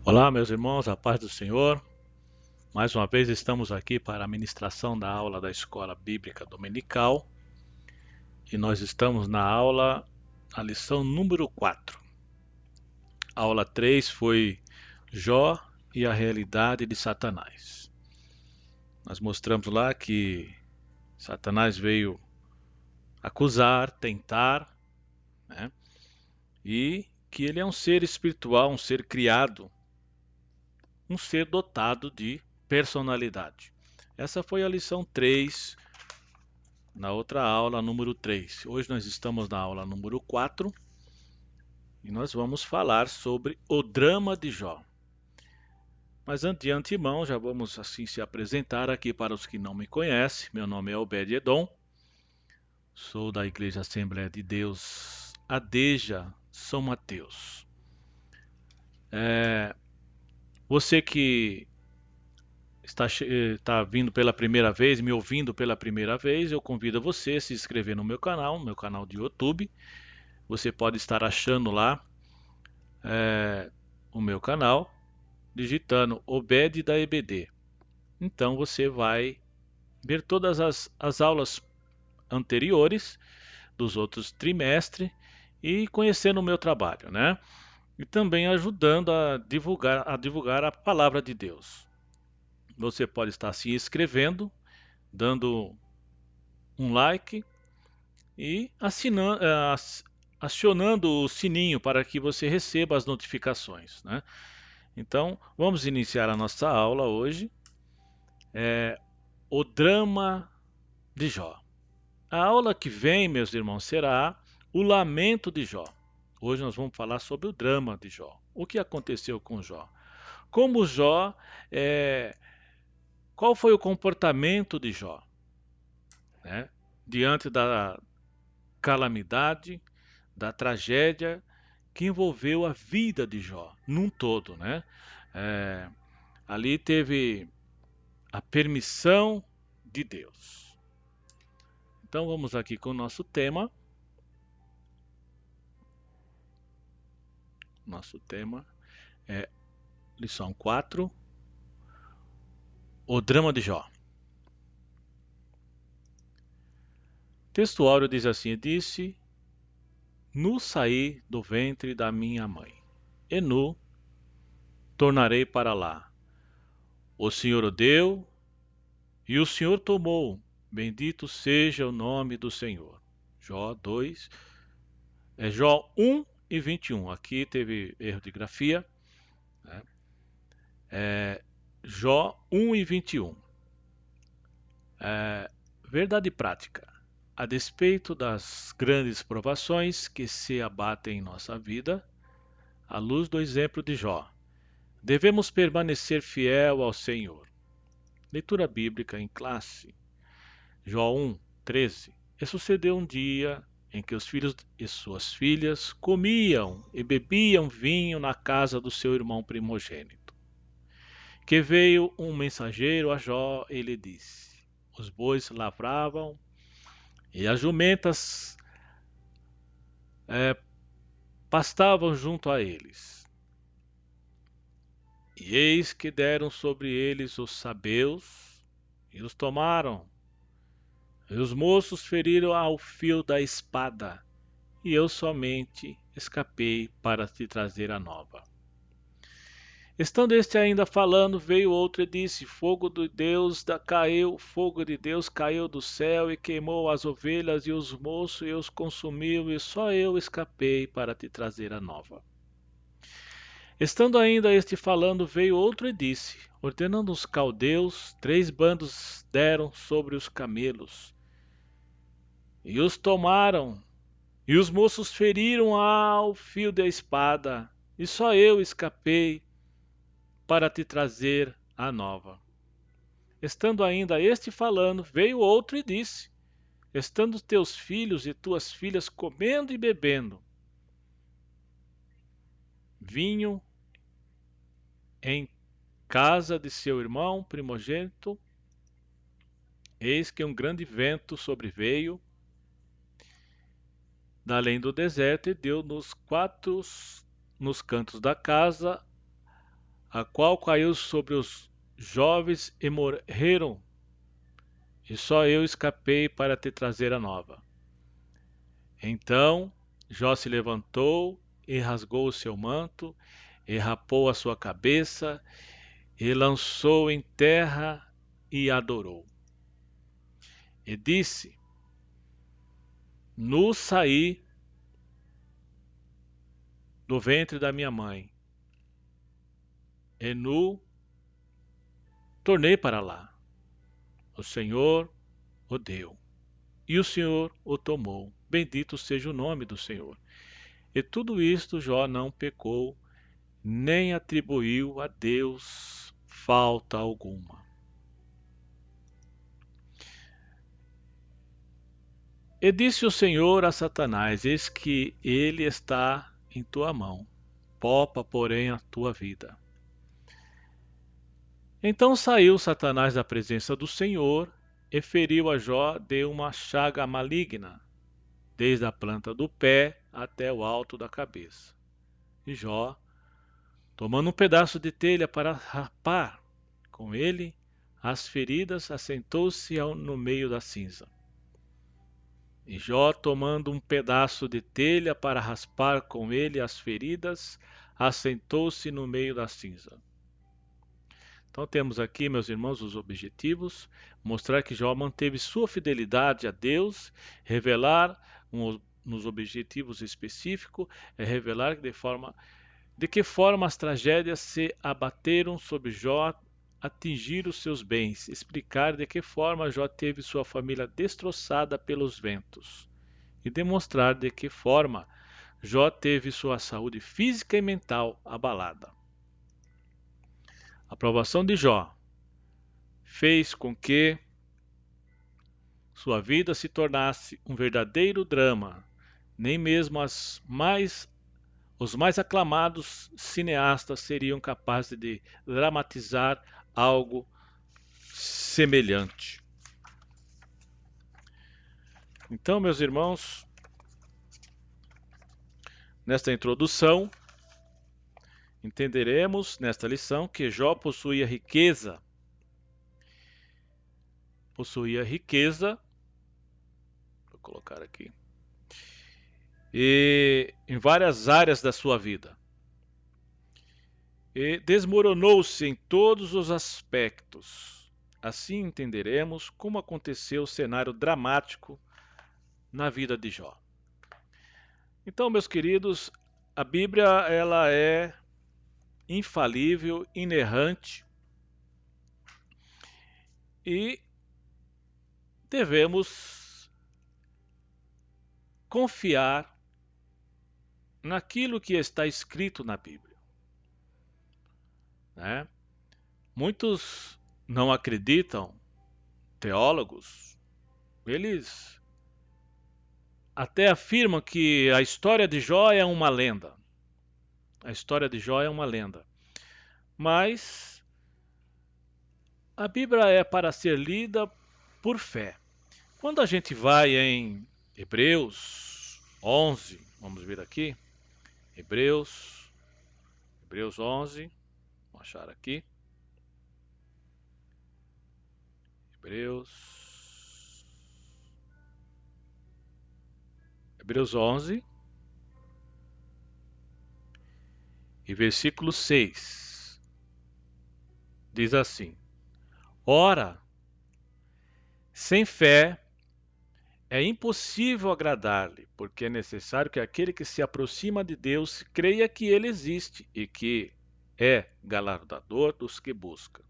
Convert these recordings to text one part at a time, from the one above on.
Olá, meus irmãos, a paz do Senhor. Mais uma vez estamos aqui para a ministração da aula da Escola Bíblica Dominical e nós estamos na aula, a lição número 4. A aula 3 foi Jó e a realidade de Satanás. Nós mostramos lá que Satanás veio acusar, tentar, né? E que ele é um ser espiritual, um ser criado, um ser dotado de personalidade. Essa foi a lição 3 na outra aula, número 3. Hoje nós estamos na aula número 4 e nós vamos falar sobre o drama de Jó. Mas de antemão já vamos assim se apresentar aqui para os que não me conhecem. Meu nome é Obed-Edom, sou da Igreja Assembleia de Deus Adeja, São Mateus. Você que está vindo pela primeira vez, me ouvindo pela primeira vez, eu convido você a se inscrever no meu canal de YouTube. Você pode estar achando lá o meu canal, digitando Obed da EBD. Então você vai ver todas as aulas anteriores dos outros trimestres e conhecendo o meu trabalho, né? E também ajudando a divulgar a palavra de Deus. Você pode estar se inscrevendo, dando um like e acionando o sininho para que você receba as notificações, né? Então, vamos iniciar a nossa aula hoje. O drama de Jó. A aula que vem, meus irmãos, será o lamento de Jó. Hoje nós vamos falar sobre o drama de Jó. O que aconteceu com Jó? Como Jó, qual foi o comportamento de Jó, né? Diante da calamidade, da tragédia que envolveu a vida de Jó, num todo, né? É, Ali teve a permissão de Deus. Então vamos aqui com o nosso tema. Nosso tema é lição 4, o drama de Jó. O texto áureo diz assim: Disse, nu saí do ventre da minha mãe, e nu tornarei para lá. O Senhor o deu, e o Senhor tomou. Bendito seja o nome do Senhor. Jó 2, Jó 1 e 21. Aqui teve erro de grafia, né? Jó 1 e 21. Verdade prática. A despeito das grandes provações que se abatem em nossa vida, à luz do exemplo de Jó, devemos permanecer fiel ao Senhor. Leitura bíblica em classe. Jó 1, 13. E sucedeu um dia em que os filhos e suas filhas comiam e bebiam vinho na casa do seu irmão primogênito. Que veio um mensageiro a Jó e lhe disse: Os bois lavravam e as jumentas pastavam junto a eles. E eis que deram sobre eles os sabeus e os tomaram. E os moços feriram ao fio da espada, e eu somente escapei para te trazer a nova. Estando este ainda falando, veio outro e disse: fogo de Deus caiu do céu e queimou as ovelhas e os moços e os consumiu, e só eu escapei para te trazer a nova. Estando ainda este falando, veio outro e disse: ordenando os caldeus, 3 bandos deram sobre os camelos, e os tomaram, e os moços feriram ao fio da espada, e só eu escapei para te trazer a nova. Estando ainda este falando, veio outro e disse: estando teus filhos e tuas filhas comendo e bebendo vinho em casa de seu irmão primogênito, eis que um grande vento sobreveio da além do deserto e deu nos cantos da casa a qual caiu sobre os jovens e morreram, e só eu escapei para te trazer a nova. Então Jó se levantou e rasgou o seu manto, e rapou a sua cabeça, e lançou em terra e adorou. E disse: Nu saí do ventre da minha mãe, e nu tornei para lá. O Senhor o deu, e o Senhor o tomou. Bendito seja o nome do Senhor. E tudo isto Jó não pecou, nem atribuiu a Deus falta alguma. E disse o Senhor a Satanás: Eis que ele está em tua mão, poupa, porém, a tua vida. Então saiu Satanás da presença do Senhor e feriu a Jó de uma chaga maligna, desde a planta do pé até o alto da cabeça. E Jó, tomando um pedaço de telha para rapar com ele as feridas, assentou-se no meio da cinza. E Jó, tomando um pedaço de telha para raspar com ele as feridas, assentou-se no meio da cinza. Então temos aqui, meus irmãos, os objetivos: mostrar que Jó manteve sua fidelidade a Deus, revelar nos objetivos específicos, revelar de que forma as tragédias se abateram sobre Jó, atingir os seus bens, explicar de que forma Jó teve sua família destroçada pelos ventos e demonstrar de que forma Jó teve sua saúde física e mental abalada. A aprovação de Jó fez com que sua vida se tornasse um verdadeiro drama. Nem mesmo os mais aclamados cineastas seriam capazes de dramatizar algo semelhante. Então, meus irmãos, nesta introdução, entenderemos nesta lição que Jó possuía riqueza, vou colocar aqui, e em várias áreas da sua vida. E desmoronou-se em todos os aspectos. Assim entenderemos como aconteceu o cenário dramático na vida de Jó. Então, meus queridos, a Bíblia ela é infalível, inerrante, e devemos confiar naquilo que está escrito na Bíblia, né? Muitos não acreditam, teólogos, eles até afirmam que a história de Jó é uma lenda. A história de Jó é uma lenda. Mas a Bíblia é para ser lida por fé. Quando a gente vai em Hebreus 11, vamos ver aqui, Hebreus 11, vamos achar aqui, Hebreus 11 e versículo 6, diz assim: Ora, sem fé é impossível agradar-lhe, porque é necessário que aquele que se aproxima de Deus creia que ele existe e que é galardador dos que buscam.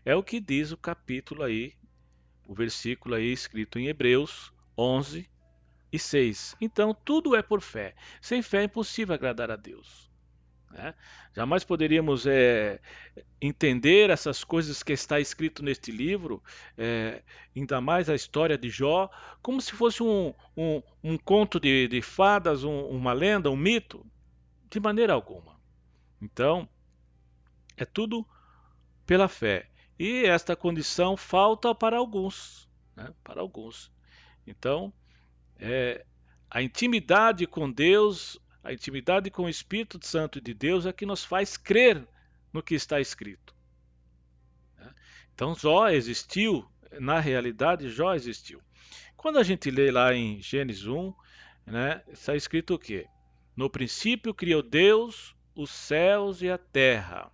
É o que diz o capítulo aí, o versículo aí escrito em Hebreus 11 e 6. Então, tudo é por fé. Sem fé é impossível agradar a Deus, né? Jamais poderíamos entender essas coisas que está escrito neste livro, ainda mais a história de Jó, como se fosse um conto de fadas, uma lenda, um mito, de maneira alguma. Então, é tudo pela fé. E esta condição falta para alguns, né? Para alguns. Então, a intimidade com Deus, a intimidade com o Espírito Santo de Deus é que nos faz crer no que está escrito. Então Jó existiu, na realidade Jó existiu. Quando a gente lê lá em Gênesis 1, né, está escrito o quê? No princípio criou Deus os céus e a terra,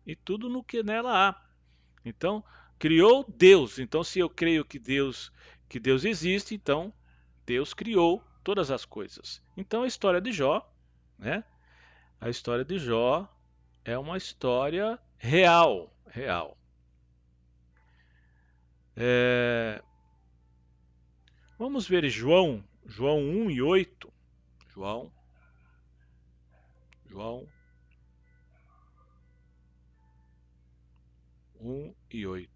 e tudo no que nela há. Então, criou Deus. Então, se eu creio que Deus existe, então Deus criou todas as coisas. Então, a história de Jó, né? A história de Jó é uma história real, real. Vamos ver João 1 e 8. João, João 1 e 8.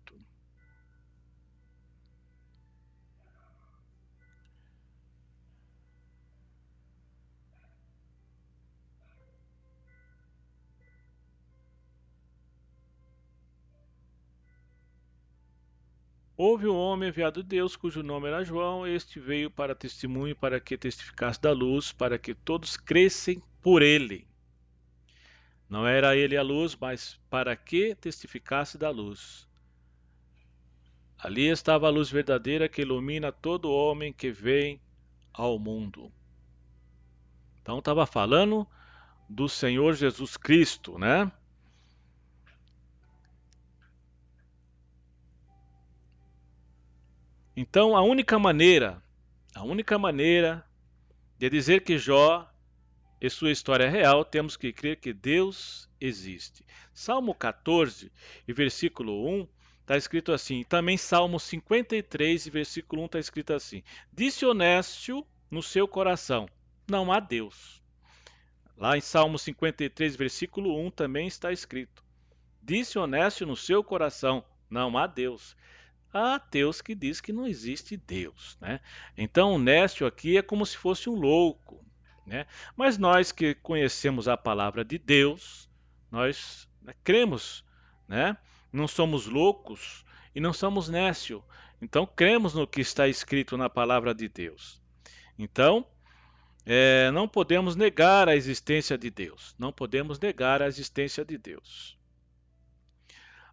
Houve um homem enviado de Deus, cujo nome era João. Este veio para testemunho, para que testificasse da luz, para que todos crescem por ele. Não era ele a luz, mas para que testificasse da luz. Ali estava a luz verdadeira que ilumina todo homem que vem ao mundo. Então estava falando do Senhor Jesus Cristo, né? Então a única maneira de dizer que Jó e sua história é real, temos que crer que Deus existe. Salmo 14 e versículo 1 está escrito assim. Também Salmo 53 e versículo 1 está escrito assim. Disse honesto no seu coração, não há Deus. Lá em Salmo 53, versículo 1 também está escrito. Disse honesto no seu coração, não há Deus. Há Deus que diz que não existe Deus, né? Então, honesto aqui é como se fosse um louco, né? Mas nós que conhecemos a palavra de Deus, nós, né, cremos, né? Não somos loucos e não somos nécios. Então, cremos no que está escrito na palavra de Deus. Então, não podemos negar a existência de Deus. Não podemos negar a existência de Deus.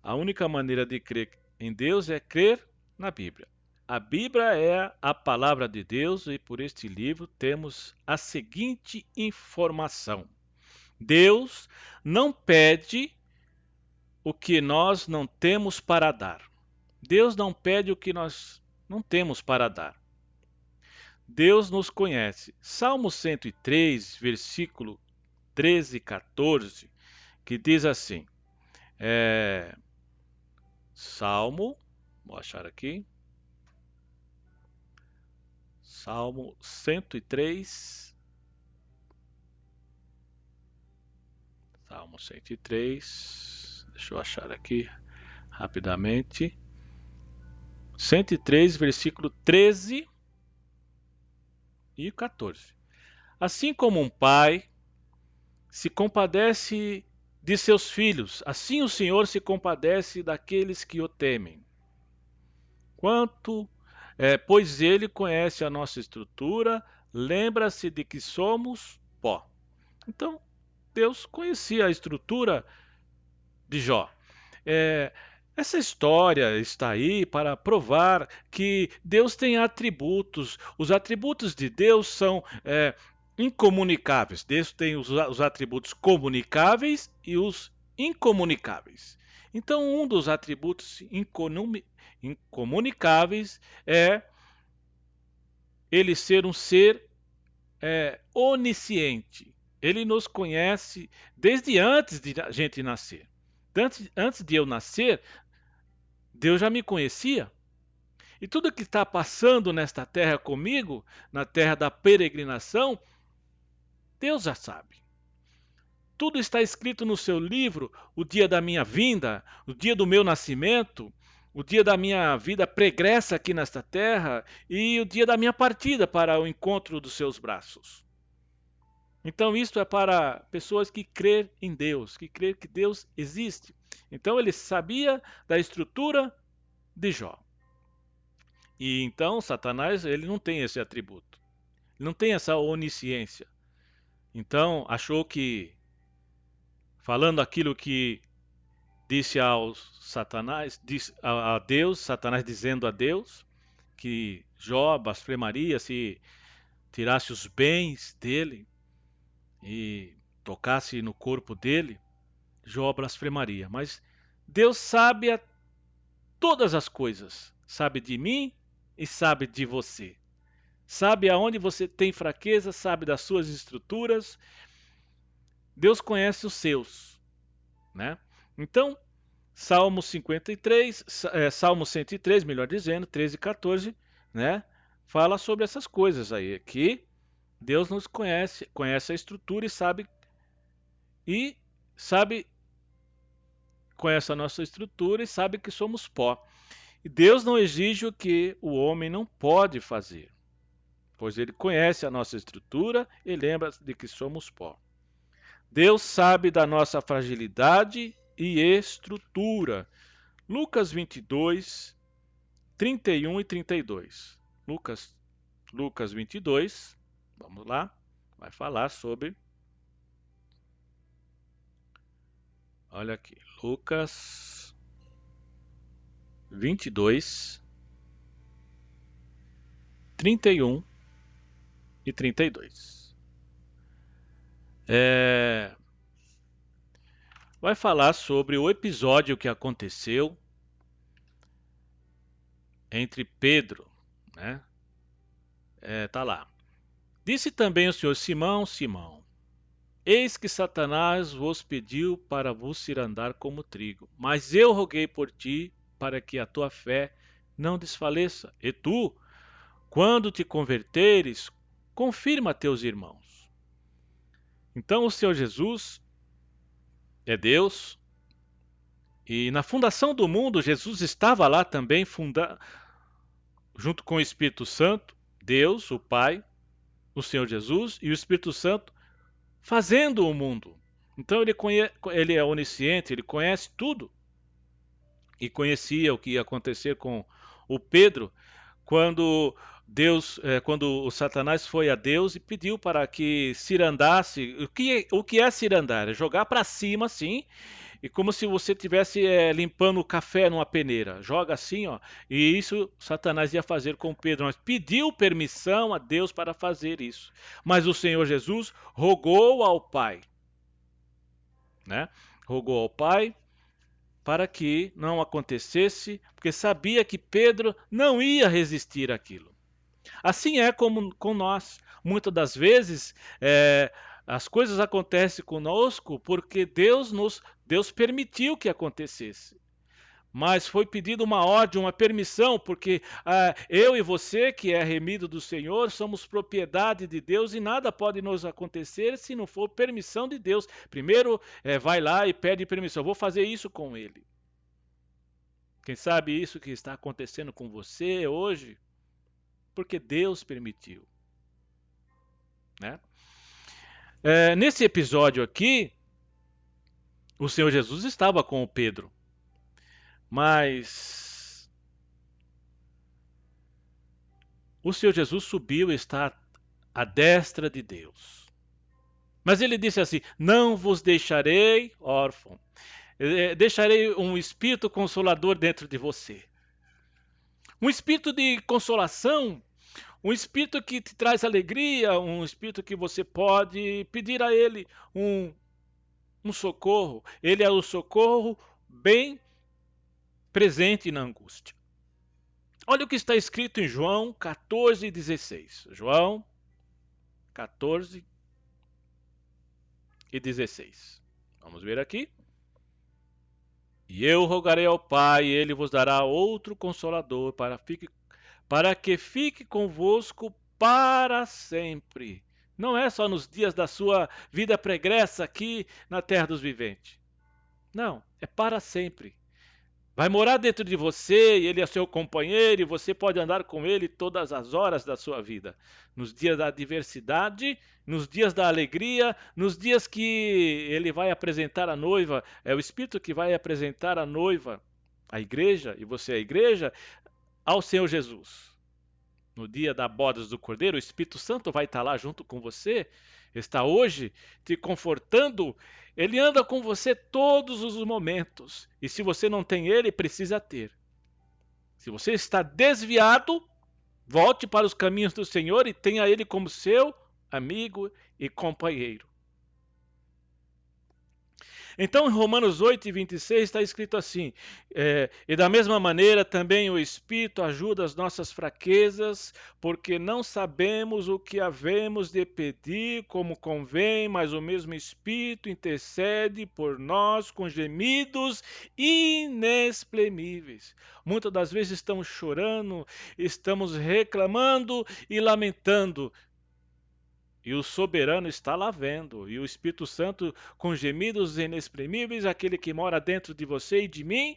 A única maneira de crer em Deus é crer na Bíblia. A Bíblia é a palavra de Deus e por este livro temos a seguinte informação: Deus não pede o que nós não temos para dar. Deus não pede o que nós não temos para dar. Deus nos conhece. Salmo 103, versículo 13 e 14, que diz assim, Salmo, vou achar aqui, Salmo 103, Salmo 103, deixa eu achar aqui rapidamente, 103, versículo 13 e 14. Assim como um pai se compadece de seus filhos, assim o Senhor se compadece daqueles que o temem. Pois ele conhece a nossa estrutura, lembra-se de que somos pó. Então, Deus conhecia a estrutura de Jó. Essa história está aí para provar que Deus tem atributos. Os atributos de Deus são incomunicáveis. Deus tem os atributos comunicáveis e os incomunicáveis. Então, um dos atributos incomunicáveis é ele ser um ser onisciente. Ele nos conhece desde antes de a gente nascer. Antes de eu nascer, Deus já me conhecia. E tudo que está passando nesta terra comigo, na terra da peregrinação, Deus já sabe. Tudo está escrito no seu livro, o dia da minha vinda, o dia do meu nascimento, o dia da minha vida pregressa aqui nesta terra e o dia da minha partida para o encontro dos seus braços. Então isto é para pessoas que crêem em Deus, que crêem que Deus existe. Então ele sabia da estrutura de Jó. E então Satanás ele não tem esse atributo. Ele não tem essa onisciência. Então achou que falando aquilo que disse ao Satanás, disse a Deus, Satanás dizendo a Deus que Jó blasfemaria se tirasse os bens dele e tocasse no corpo dele, Jó blasfemaria. Mas Deus sabe todas as coisas, sabe de mim e sabe de você. Sabe aonde você tem fraqueza, sabe das suas estruturas. Deus conhece os seus, né? Então, Salmo 53, Salmo 103, melhor dizendo, 13 e 14, né? Fala sobre essas coisas aí, que Deus nos conhece, conhece a estrutura e sabe, conhece a nossa estrutura e sabe que somos pó. E Deus não exige o que o homem não pode fazer, pois ele conhece a nossa estrutura e lembra de que somos pó. Deus sabe da nossa fragilidade e estrutura. Lucas 22, 31 e 32. Lucas 22, vamos lá, vai falar sobre. Olha aqui, Lucas 22, 31 e 32. Vai falar sobre o episódio que aconteceu entre Pedro, né? Tá lá. Disse também o Senhor: Simão, Simão, eis que Satanás vos pediu para vos cirandar como trigo, mas eu roguei por ti para que a tua fé não desfaleça. E tu, quando te converteres, confirma a teus irmãos. Então o Senhor Jesus é Deus, e na fundação do mundo Jesus estava lá também, junto com o Espírito Santo, Deus, o Pai, o Senhor Jesus e o Espírito Santo fazendo o mundo. Então ele é onisciente, ele conhece tudo. E conhecia o que ia acontecer com o Pedro quando quando o Satanás foi a Deus e pediu para que cirandasse. O que é cirandar? É jogar para cima, assim, e como se você estivesse limpando o café numa peneira. Joga assim, ó. E isso Satanás ia fazer com Pedro. Mas pediu permissão a Deus para fazer isso. Mas o Senhor Jesus rogou ao Pai, né? Rogou ao Pai para que não acontecesse, porque sabia que Pedro não ia resistir àquilo. Assim é como com nós. Muitas das vezes as coisas acontecem conosco porque Deus permitiu que acontecesse. Mas foi pedido uma ordem, uma permissão, porque eu e você, que é remido do Senhor, somos propriedade de Deus e nada pode nos acontecer se não for permissão de Deus. Primeiro, vai lá e pede permissão. Eu vou fazer isso com ele. Quem sabe isso que está acontecendo com você hoje, porque Deus permitiu, né? Nesse episódio aqui, o Senhor Jesus estava com o Pedro, mas o Senhor Jesus subiu e está à destra de Deus. Mas ele disse assim: não vos deixarei órfão, deixarei um espírito consolador dentro de você. Um espírito de consolação, um espírito que te traz alegria, um espírito que você pode pedir a ele um socorro. Ele é o socorro bem presente na angústia. Olha o que está escrito em João 14:16. João 14:16. Vamos ver aqui. E eu rogarei ao Pai, e ele vos dará outro consolador para que fique convosco para sempre. Não é só nos dias da sua vida pregressa aqui na terra dos viventes. Não, é para sempre. Vai morar dentro de você e ele é seu companheiro e você pode andar com ele todas as horas da sua vida. Nos dias da adversidade, nos dias da alegria, nos dias que ele vai apresentar a noiva, é o Espírito que vai apresentar a noiva, a igreja, e você é a igreja, ao Senhor Jesus. No dia da bodas do Cordeiro, o Espírito Santo vai estar lá junto com você, está hoje te confortando Ele anda com você todos os momentos. E se você não tem ele, precisa ter. Se você está desviado, volte para os caminhos do Senhor e tenha ele como seu amigo e companheiro. Então, em Romanos 8:26 está escrito assim: e da mesma maneira também o Espírito ajuda as nossas fraquezas, porque não sabemos o que havemos de pedir como convém, mas o mesmo Espírito intercede por nós com gemidos inexprimíveis. Muitas das vezes estamos chorando, estamos reclamando e lamentando. E o soberano está lá vendo, e o Espírito Santo, com gemidos inexprimíveis, aquele que mora dentro de você e de mim,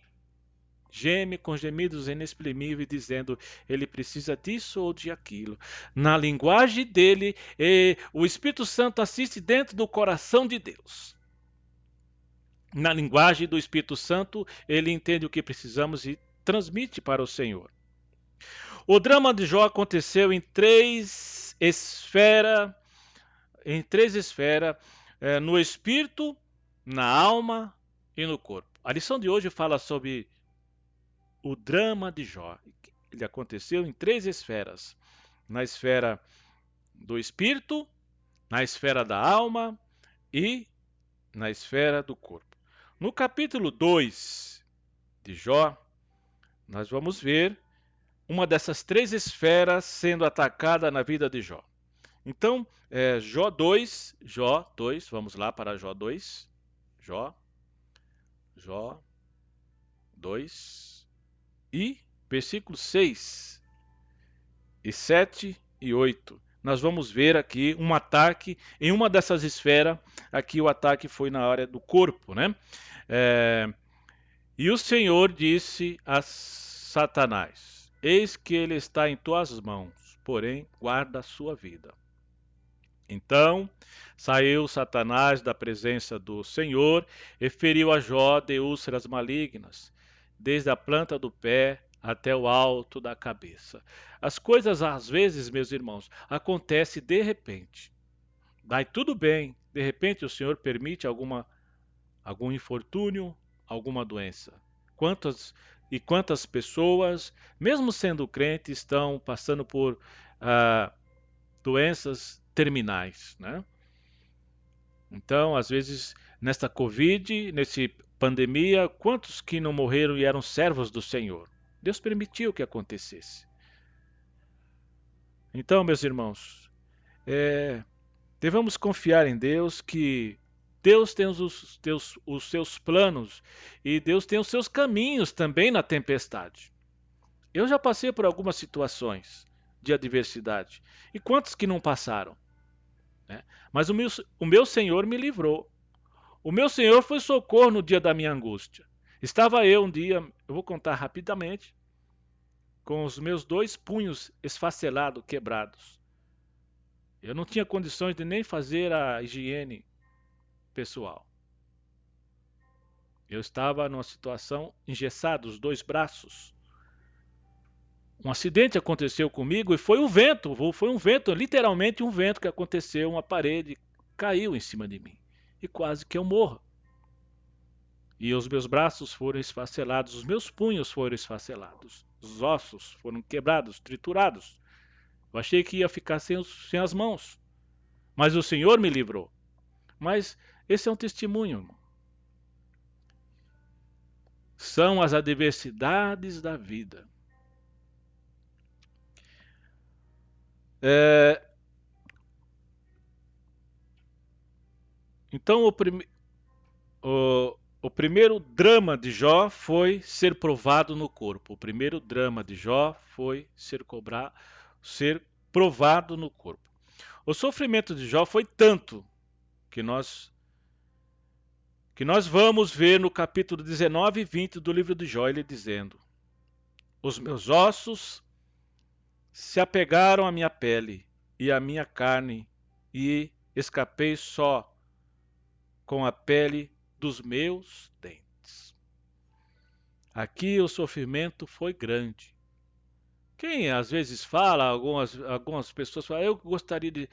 geme com gemidos inexprimíveis, dizendo: ele precisa disso ou de aquilo. Na linguagem dele, o Espírito Santo assiste dentro do coração de Deus. Na linguagem do Espírito Santo, ele entende o que precisamos e transmite para o Senhor. O drama de Jó aconteceu em três esferas, no espírito, na alma e no corpo. A lição de hoje fala sobre o drama de Jó. Ele aconteceu em três esferas: na esfera do espírito, na esfera da alma e na esfera do corpo. No capítulo 2 de Jó, nós vamos ver uma dessas três esferas sendo atacada na vida de Jó. Então, Jó 2, vamos lá para Jó 2, Jó 2, e versículos 6, e 7 e 8. Nós vamos ver aqui um ataque em uma dessas esferas. Aqui o ataque foi na área do corpo, né? E o Senhor disse a Satanás: eis que ele está em tuas mãos, porém guarda a sua vida. Então saiu Satanás da presença do Senhor e feriu a Jó de úlceras malignas, desde a planta do pé até o alto da cabeça. As coisas, às vezes, meus irmãos, acontecem de repente. Vai tudo bem, de repente o Senhor permite algum infortúnio, alguma doença. Quantas pessoas, mesmo sendo crentes, estão passando por doenças terminais, né? Então, às vezes, nesta Covid, nessa pandemia, quantos que não morreram e eram servos do Senhor? Deus permitiu que acontecesse. Então, meus irmãos, devemos confiar em Deus, que Deus tem os seus planos e Deus tem os seus caminhos também na tempestade. Eu já passei por algumas situações de adversidade. E quantos que não passaram? Né? Mas o meu Senhor me livrou. O meu Senhor foi socorro no dia da minha angústia. Estava eu um dia, eu vou contar rapidamente, com os meus 2 punhos esfacelados, quebrados. Eu não tinha condições de nem fazer a higiene pessoal. Eu estava numa situação engessado, os 2 braços. Um acidente aconteceu comigo e foi um vento, literalmente um vento que aconteceu, uma parede caiu em cima de mim e quase que eu morro. E os meus braços foram esfacelados, os meus punhos foram esfacelados, os ossos foram quebrados, triturados. Eu achei que ia ficar sem as mãos, mas o Senhor me livrou. Mas esse é um testemunho, irmão. São as adversidades da vida. Então o primeiro drama de Jó foi ser provado no corpo. O primeiro drama de Jó foi ser provado no corpo. O sofrimento de Jó foi tanto que nós vamos ver no capítulo 19 e 20 do livro de Jó, ele dizendo: os meus ossos se apegaram à minha pele e à minha carne, e escapei só com a pele dos meus dentes. Aqui o sofrimento foi grande. Quem às vezes fala, algumas pessoas falam: eu gostaria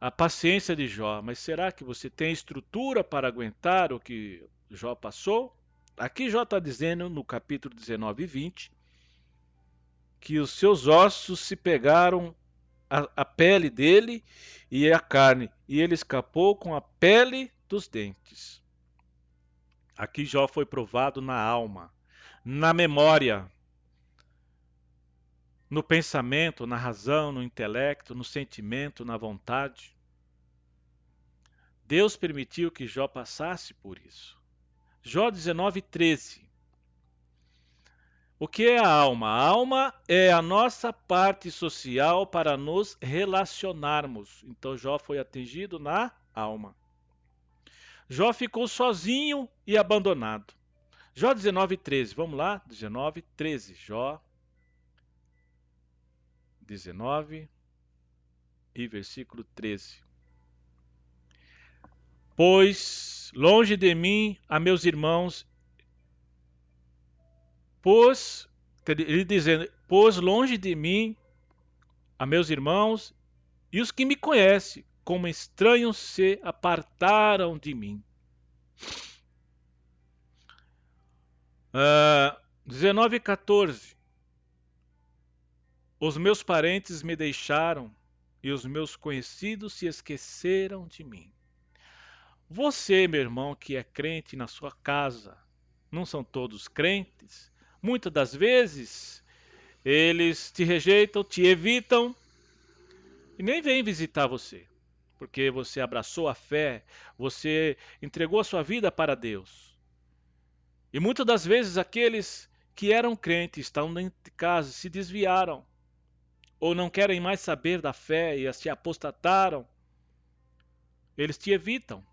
a paciência de Jó, mas será que você tem estrutura para aguentar o que Jó passou? Aqui Jó está dizendo no capítulo 19 e 20 que os seus ossos se pegaram a pele dele e a carne, e ele escapou com a pele dos dentes. Aqui Jó foi provado na alma, na memória, no pensamento, na razão, no intelecto, no sentimento, na vontade. Deus permitiu que Jó passasse por isso. Jó 19:13. O que é a alma? A alma é a nossa parte social para nos relacionarmos. Então Jó foi atingido na alma. Jó ficou sozinho e abandonado. Jó 19:13. Vamos lá? 19:13. Jó 19 e versículo 13. Pois longe de mim a meus irmãos, ele dizendo, pois longe de mim a meus irmãos e os que me conhecem, como estranhos se apartaram de mim. 19:14. Os meus parentes me deixaram e os meus conhecidos se esqueceram de mim. Você, meu irmão, que é crente na sua casa, não são todos crentes? Muitas das vezes eles te rejeitam, te evitam e nem vêm visitar você, porque você abraçou a fé, você entregou a sua vida para Deus. E muitas das vezes aqueles que eram crentes, estão dentro de casa, se desviaram, ou não querem mais saber da fé e se apostataram, eles te evitam.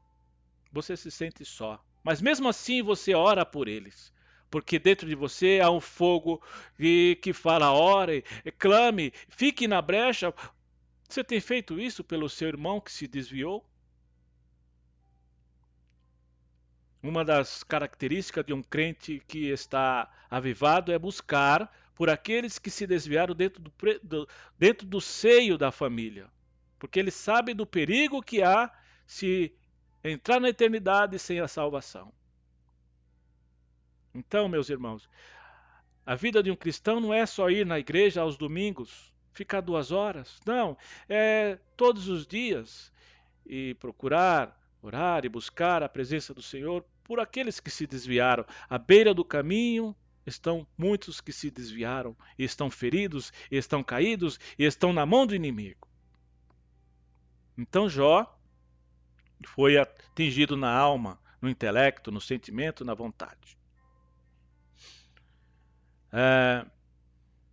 Você se sente só. Mas mesmo assim você ora por eles. Porque dentro de você há um fogo que fala, ore, clame, fique na brecha. Você tem feito isso pelo seu irmão que se desviou? Uma das características de um crente que está avivado é buscar por aqueles que se desviaram dentro do seio da família. Porque ele sabe do perigo que há se entrar na eternidade sem a salvação. Então, meus irmãos, a vida de um cristão não é só ir na igreja aos domingos, ficar 2 horas. Não, é todos os dias e procurar, orar e buscar a presença do Senhor por aqueles que se desviaram. À beira do caminho estão muitos que se desviaram e estão feridos, e estão caídos e estão na mão do inimigo. Então Jó foi atingido na alma, no intelecto, no sentimento, na vontade.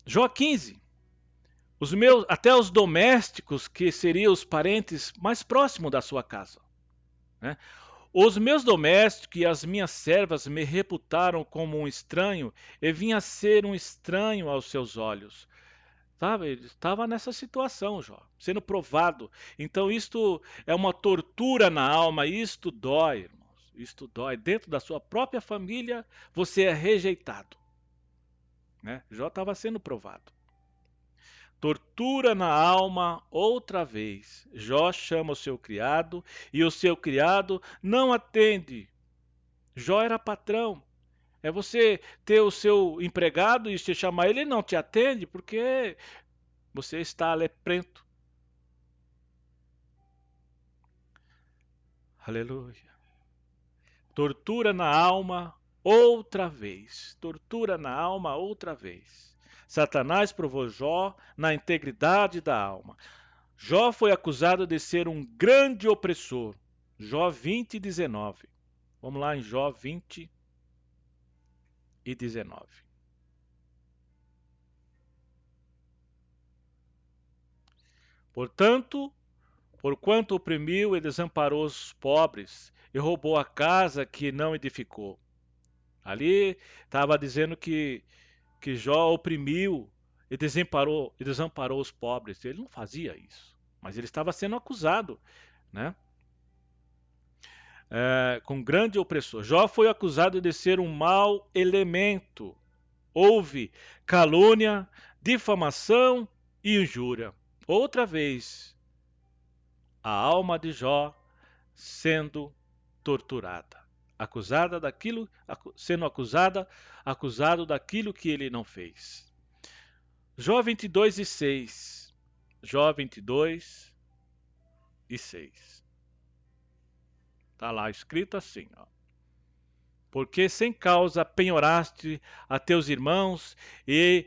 Jó 15. Até os domésticos, que seriam os parentes mais próximos da sua casa, né? Os meus domésticos e as minhas servas me reputaram como um estranho, e vim a ser um estranho aos seus olhos. Sabe? Ele estava nessa situação, Jó, sendo provado. Então isto é uma tortura na alma, isto dói, irmãos. Isto dói. Dentro da sua própria família, você é rejeitado, né? Jó estava sendo provado. Tortura na alma outra vez. Jó chama o seu criado e o seu criado não atende. Jó era patrão. É você ter o seu empregado e você chamar ele não te atende porque você está aleprento. Aleluia. Tortura na alma outra vez. Tortura na alma outra vez. Satanás provou Jó na integridade da alma. Jó foi acusado de ser um grande opressor. Jó 20:19. Vamos lá em Jó 20:19. Portanto, porquanto oprimiu e desamparou os pobres, e roubou a casa que não edificou. Ali estava dizendo que Jó oprimiu e desamparou os pobres. Ele não fazia isso, mas ele estava sendo acusado, né? Com grande opressor. Jó foi acusado de ser um mau elemento. Houve calúnia, difamação e injúria. Outra vez, a alma de Jó sendo torturada, acusado daquilo que ele não fez. Jó 22:6. Jó 22:6. Está lá escrito assim, ó. Porque sem causa penhoraste a teus irmãos e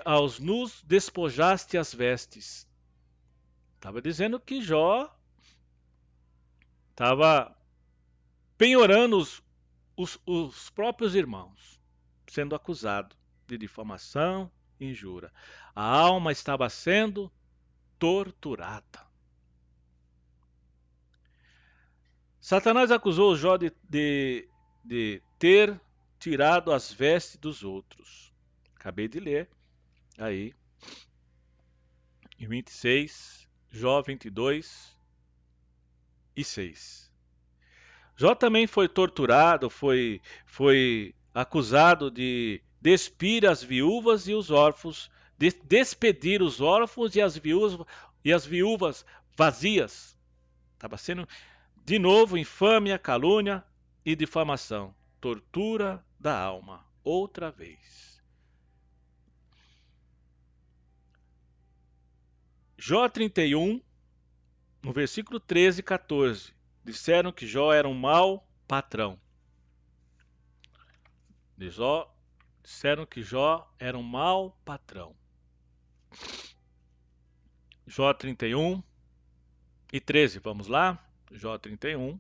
aos nus despojaste as vestes. Estava dizendo que Jó estava penhorando os próprios irmãos, sendo acusado de difamação e injúria. A alma estava sendo torturada. Satanás acusou Jó de ter tirado as vestes dos outros. Acabei de ler aí em 26, Jó 22:6. Jó também foi torturado, foi acusado de despir as viúvas e os órfãos, de despedir os órfãos e as viúvas vazias. Estava sendo de novo infâmia, calúnia e difamação, tortura da alma, outra vez. Jó 31, no versículo 13 e 14, disseram que Jó era um mau patrão. Disseram que Jó era um mau patrão. Jó 31 e 13, vamos lá? Jó 31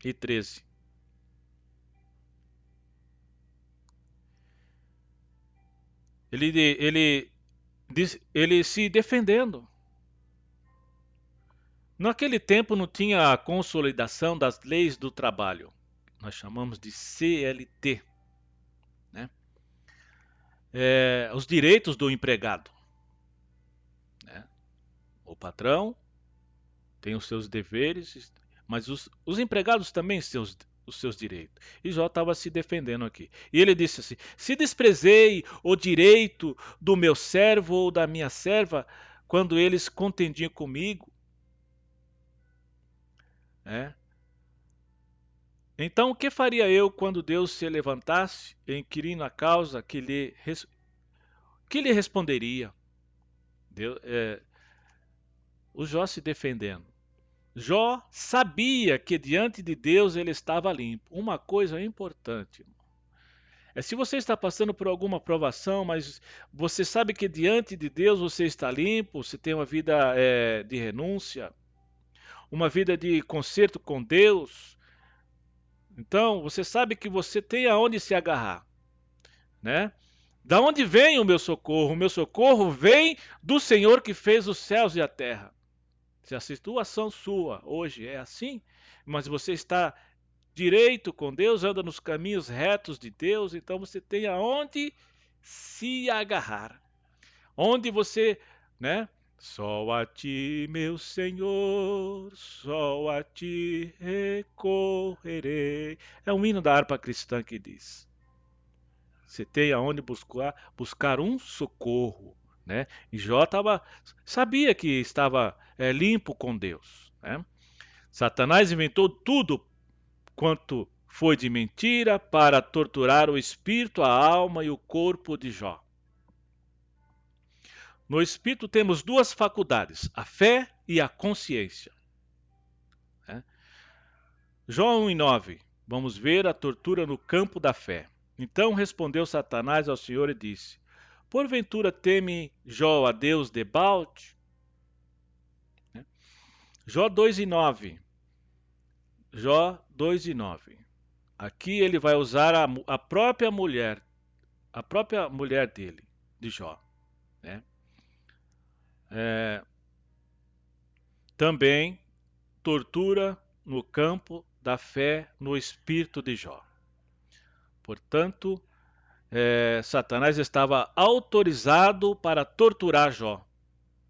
e 13. Ele se defendendo. Naquele tempo não tinha a consolidação das leis do trabalho. Nós chamamos de CLT, né? Os direitos do empregado, né? O patrão tem os seus deveres, mas os empregados também têm os seus direitos. E Jó estava se defendendo aqui. E ele disse assim: se desprezei o direito do meu servo ou da minha serva, quando eles contendiam comigo, né? Então, o que faria eu quando Deus se levantasse, inquirindo a causa, que lhe responderia? O Jó se defendendo. Jó sabia que diante de Deus ele estava limpo. Uma coisa importante, irmão, se você está passando por alguma provação, mas você sabe que diante de Deus você está limpo, você tem uma vida de renúncia, uma vida de conserto com Deus, então você sabe que você tem aonde se agarrar, né? Da onde vem o meu socorro? O meu socorro vem do Senhor que fez os céus e a terra. Se a situação sua hoje é assim, mas você está direito com Deus, anda nos caminhos retos de Deus, então você tem aonde se agarrar. Onde você, né? Só a ti, meu Senhor, só a ti recorrerei. É um hino da harpa cristã que diz. Você tem aonde buscar um socorro, né? E Jó sabia que estava limpo com Deus, né? Satanás inventou tudo quanto foi de mentira para torturar o espírito, a alma e o corpo de Jó. No espírito temos duas faculdades, a fé e a consciência, né? Jó 1:9. Vamos ver a tortura no campo da fé. Então respondeu Satanás ao Senhor e disse: porventura teme Jó a Deus debalde? Jó 2:9. Jó 2:9. Aqui ele vai usar a própria mulher dele, de Jó, né? Também tortura no campo da fé no espírito de Jó. Portanto, Satanás estava autorizado para torturar Jó.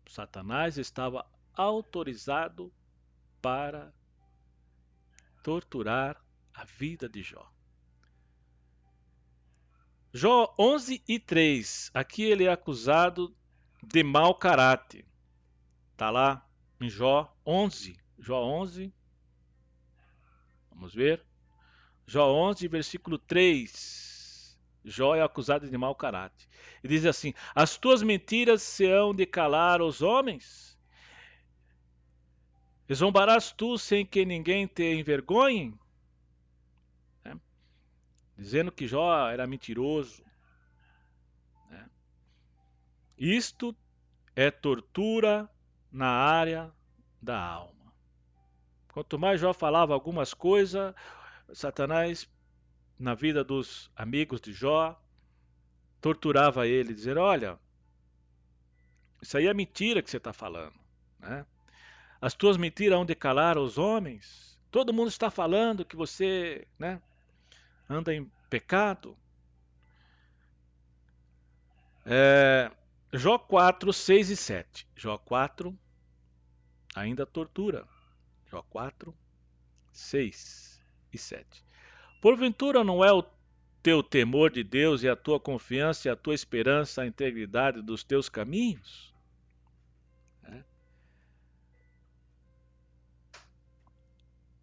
Satanás estava autorizado para torturar a vida de Jó. Jó 11:3. Aqui ele é acusado de mau caráter. Está lá em Jó 11. Jó 11, vamos ver. Jó 11, versículo 3. Jó é acusado de mau caráter. E diz assim: as tuas mentiras se hão de calar os homens? E zombarás tu sem que ninguém te envergonhe? Né? Dizendo que Jó era mentiroso. Né? Isto é tortura na área da alma. Quanto mais Jó falava algumas coisas, Satanás, na vida dos amigos de Jó, torturava ele, dizendo: olha, isso aí é mentira que você está falando. Né? As tuas mentiras hão de calar os homens. Todo mundo está falando que você, né, anda em pecado. Jó 4, 6 e 7. Jó 4 ainda tortura. Jó 4, 6 e 7. Porventura não é o teu temor de Deus e a tua confiança e a tua esperança a integridade dos teus caminhos?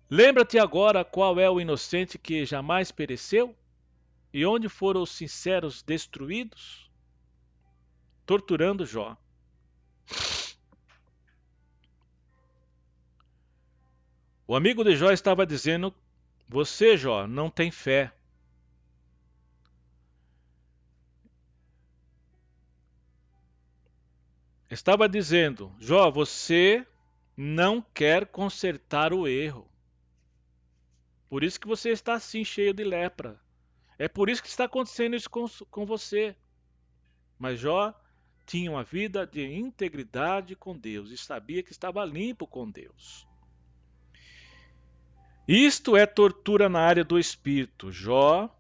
Lembra-te agora qual é o inocente que jamais pereceu? E onde foram os sinceros destruídos? Torturando Jó. O amigo de Jó estava dizendo: você, Jó, não tem fé. Estava dizendo: Jó, você não quer consertar o erro. Por isso que você está assim, cheio de lepra. É por isso que está acontecendo isso com você. Mas Jó tinha uma vida de integridade com Deus e sabia que estava limpo com Deus. Isto é tortura na área do espírito. Jó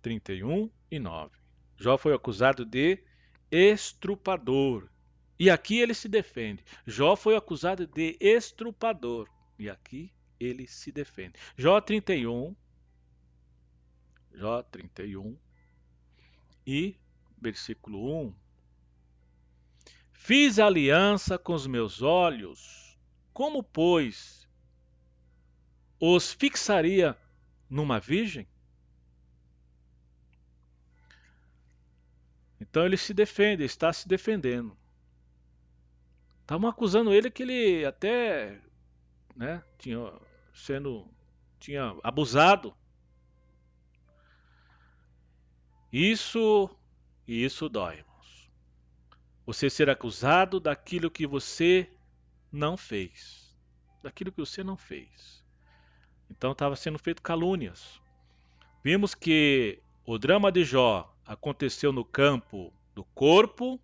31 e 9. Jó foi acusado de estrupador. E aqui ele se defende. Jó foi acusado de estrupador. E aqui ele se defende. Jó 31. Jó 31 e versículo 1. Fiz aliança com os meus olhos. Como, pois, os fixaria numa virgem? Então ele se defende, está se defendendo. Estavam acusando ele que ele até, né, tinha abusado. Isso dói, irmãos. Você ser acusado daquilo que você não fez. Daquilo que você não fez. Então estava sendo feito calúnias. Vimos que o drama de Jó aconteceu no campo do corpo,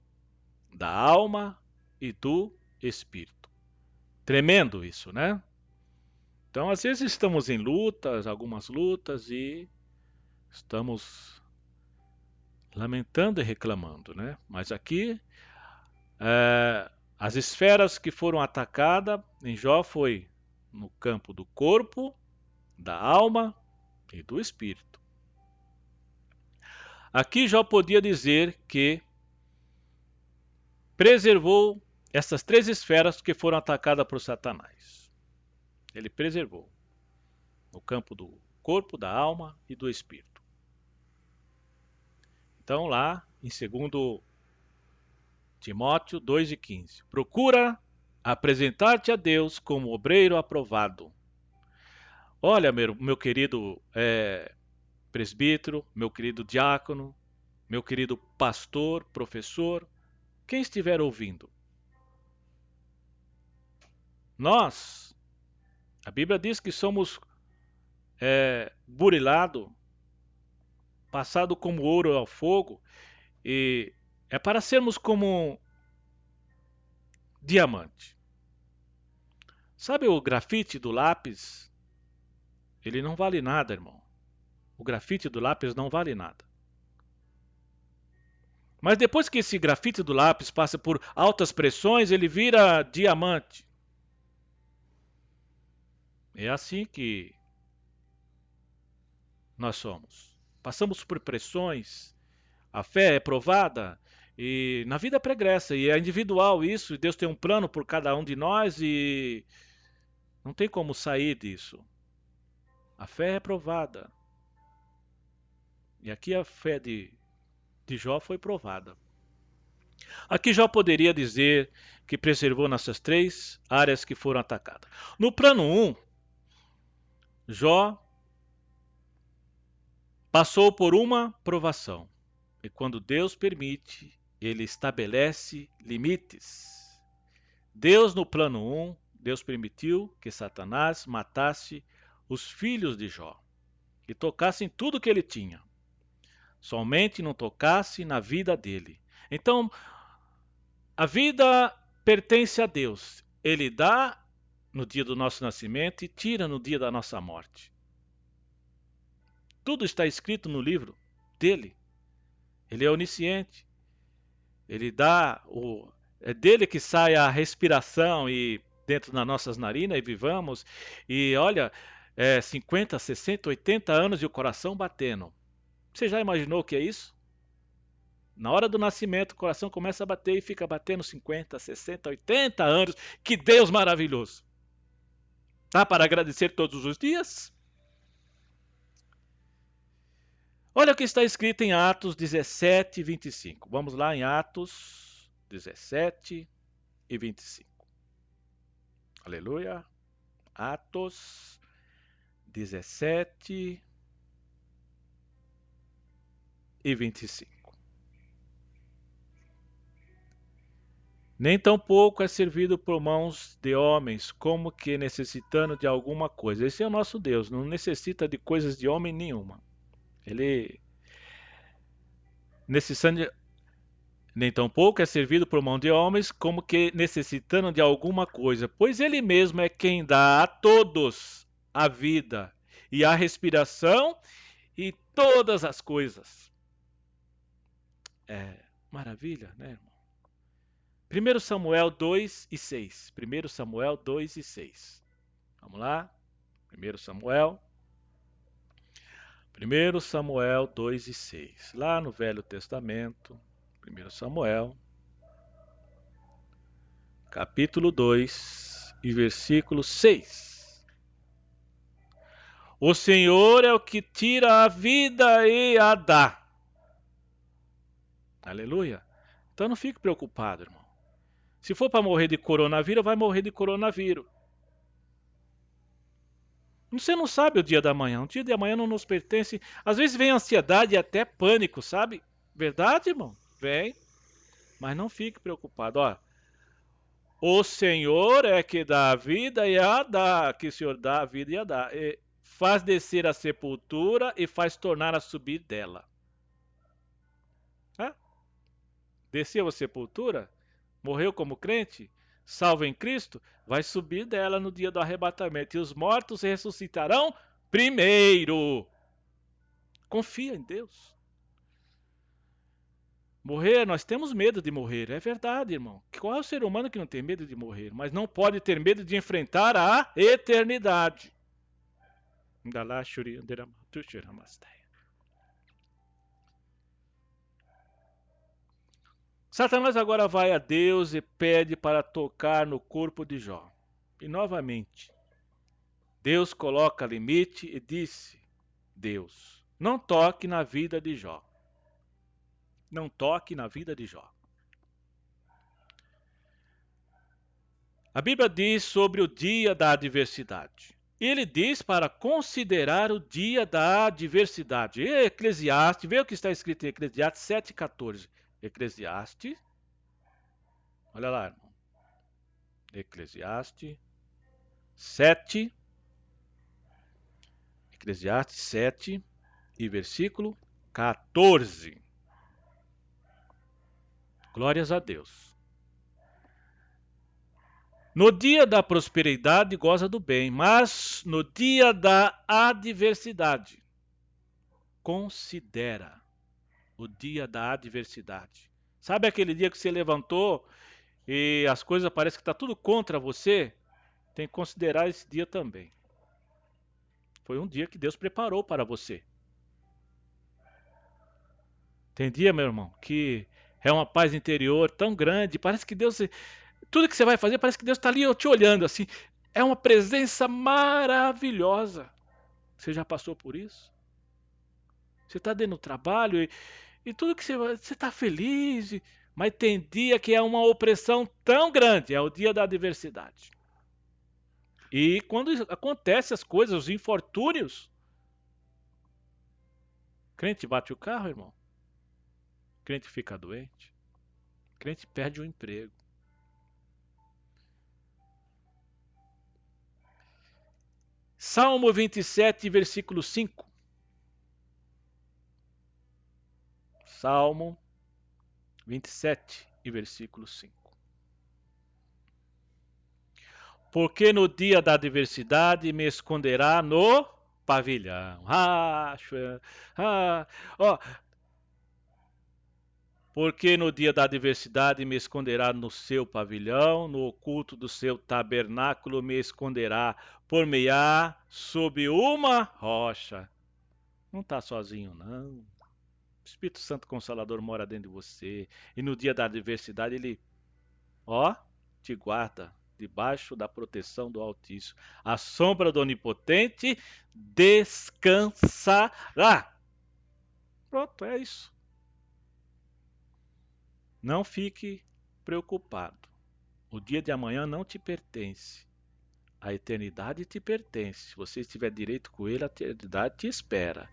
da alma e do espírito. Tremendo isso, né? Então, às vezes estamos em lutas, algumas lutas, e estamos lamentando e reclamando, né? Mas aqui, as esferas que foram atacadas em Jó foi no campo do corpo, da alma e do espírito. Aqui Jó podia dizer que preservou essas três esferas que foram atacadas por Satanás. Ele preservou no campo do corpo, da alma e do espírito. Então lá em 2 Timóteo 2,15, procura apresentar-te a Deus como obreiro aprovado. Olha, meu querido presbítero, meu querido diácono, meu querido pastor, professor, quem estiver ouvindo. Nós, a Bíblia diz que somos burilado, passado como ouro ao fogo, e é para sermos como diamante. Sabe o grafite do lápis? Ele não vale nada, irmão. O grafite do lápis não vale nada. Mas depois que esse grafite do lápis passa por altas pressões, ele vira diamante. É assim que nós somos. Passamos por pressões, a fé é provada E na vida pregressa, e é individual isso, e Deus tem um plano por cada um de nós e não tem como sair disso. A fé é provada. E aqui a fé de Jó foi provada. Aqui Jó poderia dizer que preservou nessas três áreas que foram atacadas. No plano 1, Jó passou por uma provação. E quando Deus permite, ele estabelece limites. Deus, no plano 1, Deus permitiu que Satanás matasse os filhos de Jó e tocasse em tudo que ele tinha. Somente não tocasse na vida dele. Então, a vida pertence a Deus. Ele dá no dia do nosso nascimento e tira no dia da nossa morte. Tudo está escrito no livro dele. Ele é onisciente. Ele dá é dele que sai a respiração e dentro das nossas narinas e vivamos. E olha, 50, 60, 80 anos e o coração batendo. Você já imaginou o que é isso? Na hora do nascimento, o coração começa a bater e fica batendo 50, 60, 80 anos. Que Deus maravilhoso! Tá para agradecer todos os dias? Olha o que está escrito em Atos 17, 25. Vamos lá em Atos 17 e 25. Aleluia. Atos 17 e 25. Nem tampouco é servido por mãos de homens, como que necessitando de alguma coisa. Esse é o nosso Deus, não necessita de coisas de homem nenhuma. Ele necessitando de, nem tampouco é servido por mão de homens, como que necessitando de alguma coisa, pois ele mesmo é quem dá a todos a vida e a respiração e todas as coisas. É maravilha, né, irmão? 1 Samuel 2 e 6. 1 Samuel 2 e 6. Vamos lá? 1 Samuel. 1 Samuel 2 e 6. Lá no Velho Testamento. 1 Samuel. Capítulo 2 e versículo 6. O Senhor é o que tira a vida e a dá. Aleluia. Então não fique preocupado, irmão. Se for para morrer de coronavírus, vai morrer de coronavírus. Você não sabe o dia da manhã. O dia de amanhã não nos pertence. Às vezes vem ansiedade e até pânico, sabe? Verdade, irmão? Vem. Mas não fique preocupado. Ó, o Senhor é que dá a vida e a dá. Que o Senhor dá a vida e a dá. E faz descer a sepultura e faz tornar a subir dela. Hã? Desceu a sepultura? Morreu como crente? Salvo em Cristo? Vai subir dela no dia do arrebatamento. E os mortos ressuscitarão primeiro. Confia em Deus. Morrer, nós temos medo de morrer. É verdade, irmão. Qual é o ser humano que não tem medo de morrer? Mas não pode ter medo de enfrentar a eternidade. Satanás agora vai a Deus e pede para tocar no corpo de Jó. E novamente, Deus coloca limite e disse: Deus, não toque na vida de Jó. Não toque na vida de Jó. A Bíblia diz sobre o dia da adversidade. Ele diz para considerar o dia da adversidade. Eclesiastes, vê o que está escrito em Eclesiastes 7,14. Eclesiastes, olha lá, irmão. Eclesiastes 7, Eclesiastes 7 e versículo 14. Glórias a Deus. No dia da prosperidade goza do bem, mas no dia da adversidade, considera o dia da adversidade. Sabe aquele dia que você levantou e as coisas parecem que está tudo contra você? Tem que considerar esse dia também. Foi um dia que Deus preparou para você. Tem dia, meu irmão, que É uma paz interior tão grande, parece que Deus, tudo que você vai fazer, parece que Deus está ali te olhando assim. É uma presença maravilhosa. Você já passou por isso? Você está dentro do trabalho e tudo que você está feliz, mas tem dia que é uma opressão tão grande, é o dia da adversidade. E quando acontecem as coisas, os infortúnios, crente bate o carro, irmão. Crente fica doente. Crente perde o emprego. Salmo 27, versículo 5. Salmo 27 e versículo 5. Porque no dia da adversidade me esconderá no pavilhão. Ó, porque no dia da adversidade me esconderá no seu pavilhão, no oculto do seu tabernáculo me esconderá, por-me-á sob uma rocha. Não está sozinho, não. O Espírito Santo Consolador mora dentro de você. E no dia da adversidade ele, ó, te guarda debaixo da proteção do Altíssimo. A sombra do Onipotente descansará. Pronto, é isso. Não fique preocupado. O dia de amanhã não te pertence. A eternidade te pertence. Se você estiver direito com ele, a eternidade te espera.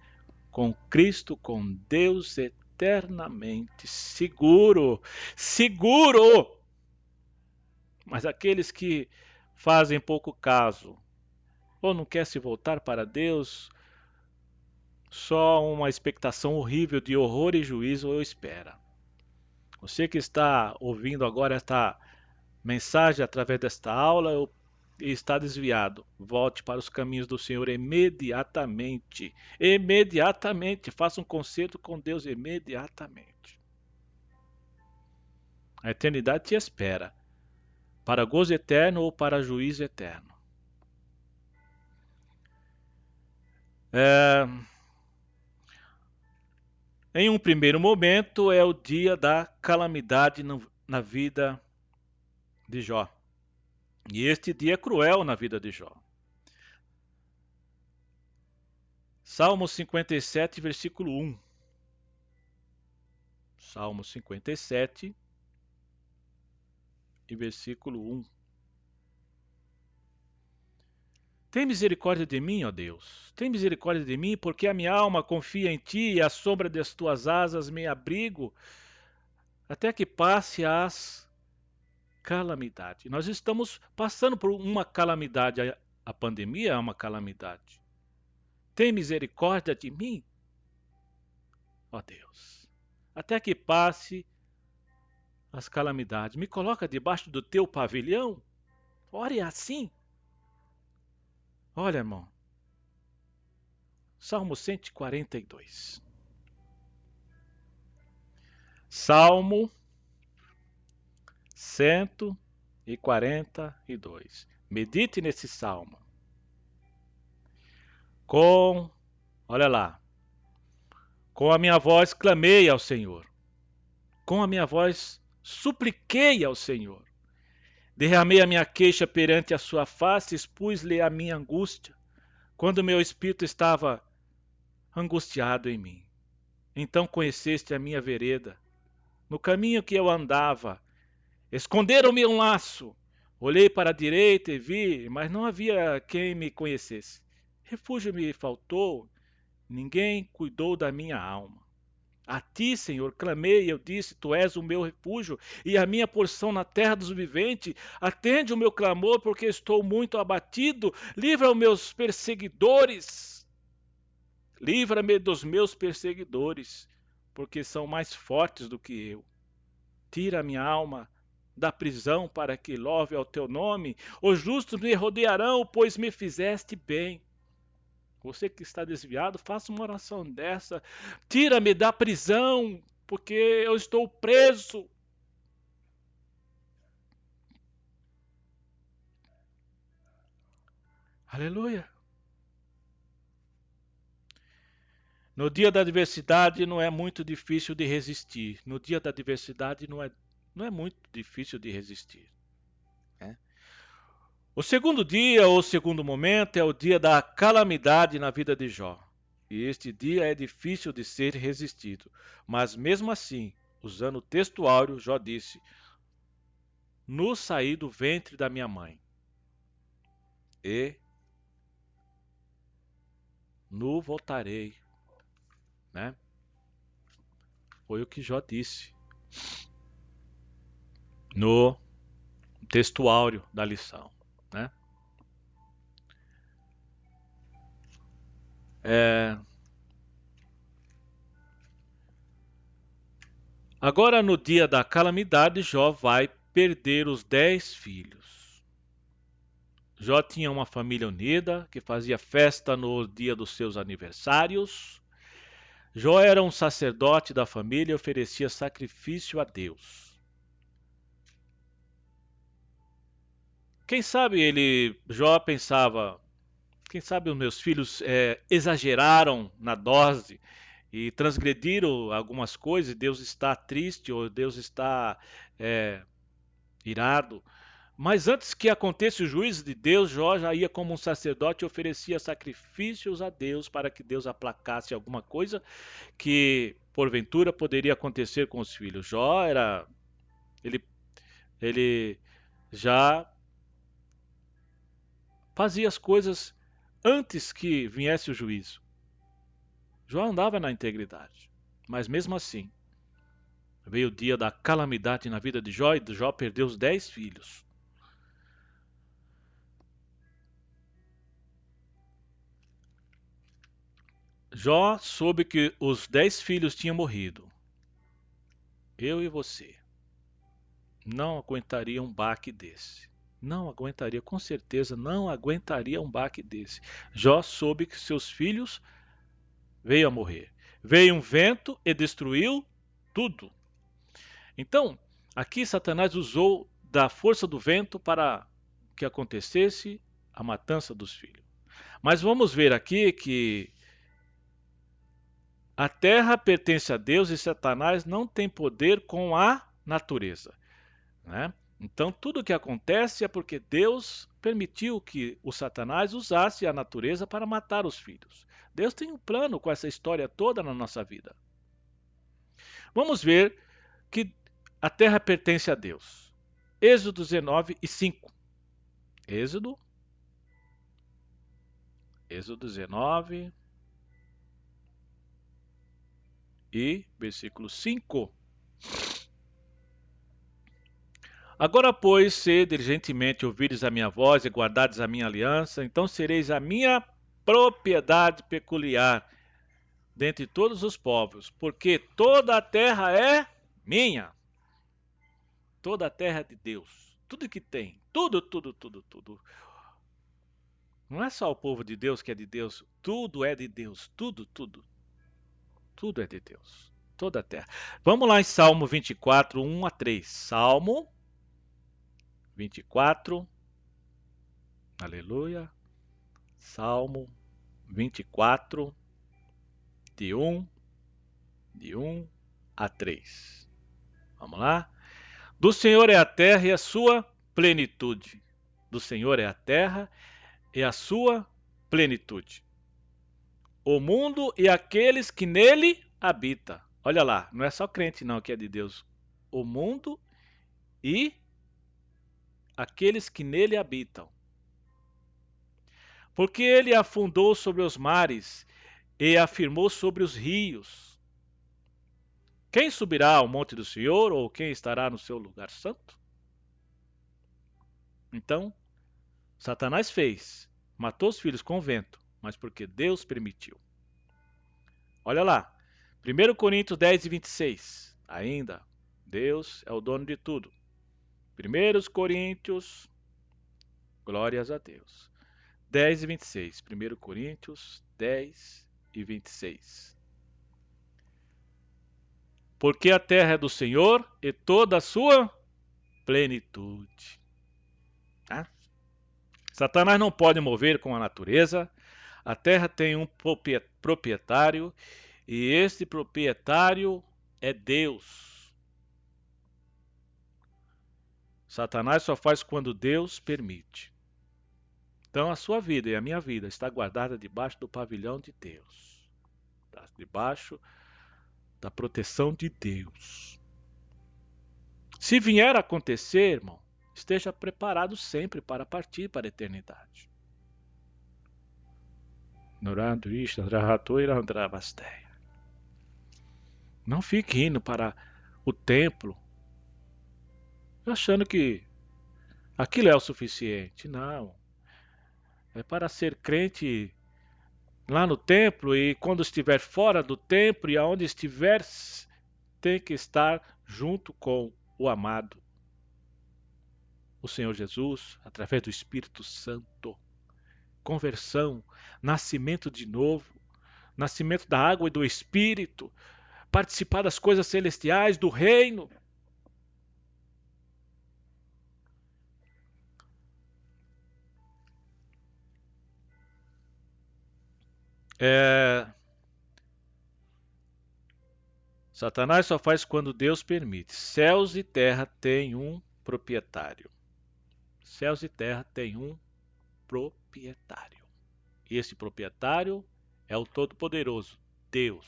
Com Cristo, com Deus eternamente seguro. Seguro! Mas aqueles que fazem pouco caso, ou não quer se voltar para Deus, só uma expectação horrível de horror e juízo eu espera. Você que está ouvindo agora esta mensagem através desta aula e está desviado, volte para os caminhos do Senhor imediatamente. Imediatamente. Faça um concerto com Deus imediatamente. A eternidade te espera, para gozo eterno ou para juízo eterno. Em um primeiro momento, é o dia da calamidade na vida de Jó. E este dia é cruel na vida de Jó. Salmo 57, versículo 1. Salmo 57 e versículo 1. Tem misericórdia de mim, ó Deus. Tem misericórdia de mim, porque a minha alma confia em ti e à sombra das tuas asas me abrigo, até que passe as calamidades. Nós estamos passando por uma calamidade. A pandemia é uma calamidade. Tem misericórdia de mim, ó Deus, até que passe as calamidades. Me coloca debaixo do teu pavilhão. Ore assim. Olha, irmão. Salmo 142. Salmo 142. Medite nesse salmo. Olha lá. Com a minha voz clamei ao Senhor. Com a minha voz supliquei ao Senhor. Derramei a minha queixa perante a sua face, expus-lhe a minha angústia, quando meu espírito estava angustiado em mim. Então conheceste a minha vereda, no caminho que eu andava. Esconderam-me um laço. Olhei para a direita e vi, mas não havia quem me conhecesse. Refúgio me faltou, ninguém cuidou da minha alma. A ti, Senhor, clamei, eu disse, tu és o meu refúgio e a minha porção na terra dos viventes. Atende o meu clamor, porque estou muito abatido. Livra os meus perseguidores. Livra-me dos meus perseguidores, porque são mais fortes do que eu. Tira a minha alma da prisão para que louve ao teu nome. Os justos me rodearão, pois me fizeste bem. Você que está desviado, faça uma oração dessa. Tira-me da prisão, porque eu estou preso. Aleluia. No dia da adversidade não é muito difícil de resistir. No dia da adversidade não é muito difícil de resistir. Né? O segundo dia, ou segundo momento, é o dia da calamidade na vida de Jó. E este dia é difícil de ser resistido. Mas mesmo assim, usando o texto áureo, Jó disse: "No saí do ventre da minha mãe, e no voltarei." Né? Foi o que Jó disse no texto áureo da lição. Né? Agora, no dia da calamidade, Jó vai perder os 10 filhos. Jó tinha uma família unida, que fazia festa no dia dos seus aniversários. Jó era um sacerdote da família e oferecia sacrifício a Deus. Quem sabe Jó pensava, quem sabe os meus filhos exageraram na dose e transgrediram algumas coisas, e Deus está triste ou Deus está irado. Mas antes que aconteça o juízo de Deus, Jó já ia como um sacerdote e oferecia sacrifícios a Deus para que Deus aplacasse alguma coisa que porventura poderia acontecer com os filhos. Ele, ele já fazia as coisas antes que viesse o juízo. Jó andava na integridade, mas mesmo assim, veio o dia da calamidade na vida de Jó e Jó perdeu os 10 filhos. Jó soube que os 10 filhos tinham morrido. Eu e você não aguentaria um baque desse. Não aguentaria, com certeza não aguentaria um baque desse. Jó soube que seus filhos veio a morrer. Veio um vento e destruiu tudo. Então, aqui Satanás usou da força do vento para que acontecesse a matança dos filhos. Mas vamos ver aqui que a terra pertence a Deus e Satanás não tem poder com a natureza. Né? Então, tudo o que acontece é porque Deus permitiu que o Satanás usasse a natureza para matar os filhos. Deus tem um plano com essa história toda na nossa vida. Vamos ver que a terra pertence a Deus. Êxodo 19 e 5. Êxodo 19 e versículo 5. Agora, pois, se diligentemente ouvirdes a minha voz e guardardes a minha aliança, então sereis a minha propriedade peculiar dentre todos os povos, porque toda a terra é minha. Toda a terra é de Deus. Tudo que tem, tudo. Não é só o povo de Deus que é de Deus, tudo é de Deus, tudo. Tudo é de Deus, toda a terra. Vamos lá em Salmo 24, 1 a 3. Salmo 24, aleluia. Salmo 24, de 1 a 3. Vamos lá? Do Senhor é a terra e a sua plenitude. Do Senhor é a terra e a sua plenitude. O mundo e aqueles que nele habitam. Olha lá, não é só crente não que é de Deus. O mundo e aqueles que nele habitam. Porque ele afundou sobre os mares e afirmou sobre os rios. Quem subirá ao monte do Senhor, ou quem estará no seu lugar santo? Então, Satanás fez, matou os filhos com o vento, mas porque Deus permitiu. Olha lá, 1 Coríntios 10 e 26. Ainda, Deus é o dono de tudo. 1 Coríntios, glórias a Deus. 10 e 26. 1 Coríntios 10 e 26. Porque a terra é do Senhor e toda a sua plenitude. Tá? Satanás não pode mover com a natureza. A terra tem um proprietário e esse proprietário é Deus. Satanás só faz quando Deus permite. Então a sua vida e a minha vida está guardada debaixo do pavilhão de Deus. Está debaixo da proteção de Deus. Se vier a acontecer, irmão, esteja preparado sempre para partir para a eternidade. Não fique indo para o templo achando que aquilo é o suficiente. Não. É para ser crente lá no templo e quando estiver fora do templo e aonde estiver, tem que estar junto com o amado, o Senhor Jesus, através do Espírito Santo. Conversão, nascimento de novo, nascimento da água e do Espírito, participar das coisas celestiais, do reino. Satanás só faz quando Deus permite. Céus e terra têm um proprietário. Céus e terra têm um proprietário. E esse proprietário é o Todo-Poderoso, Deus,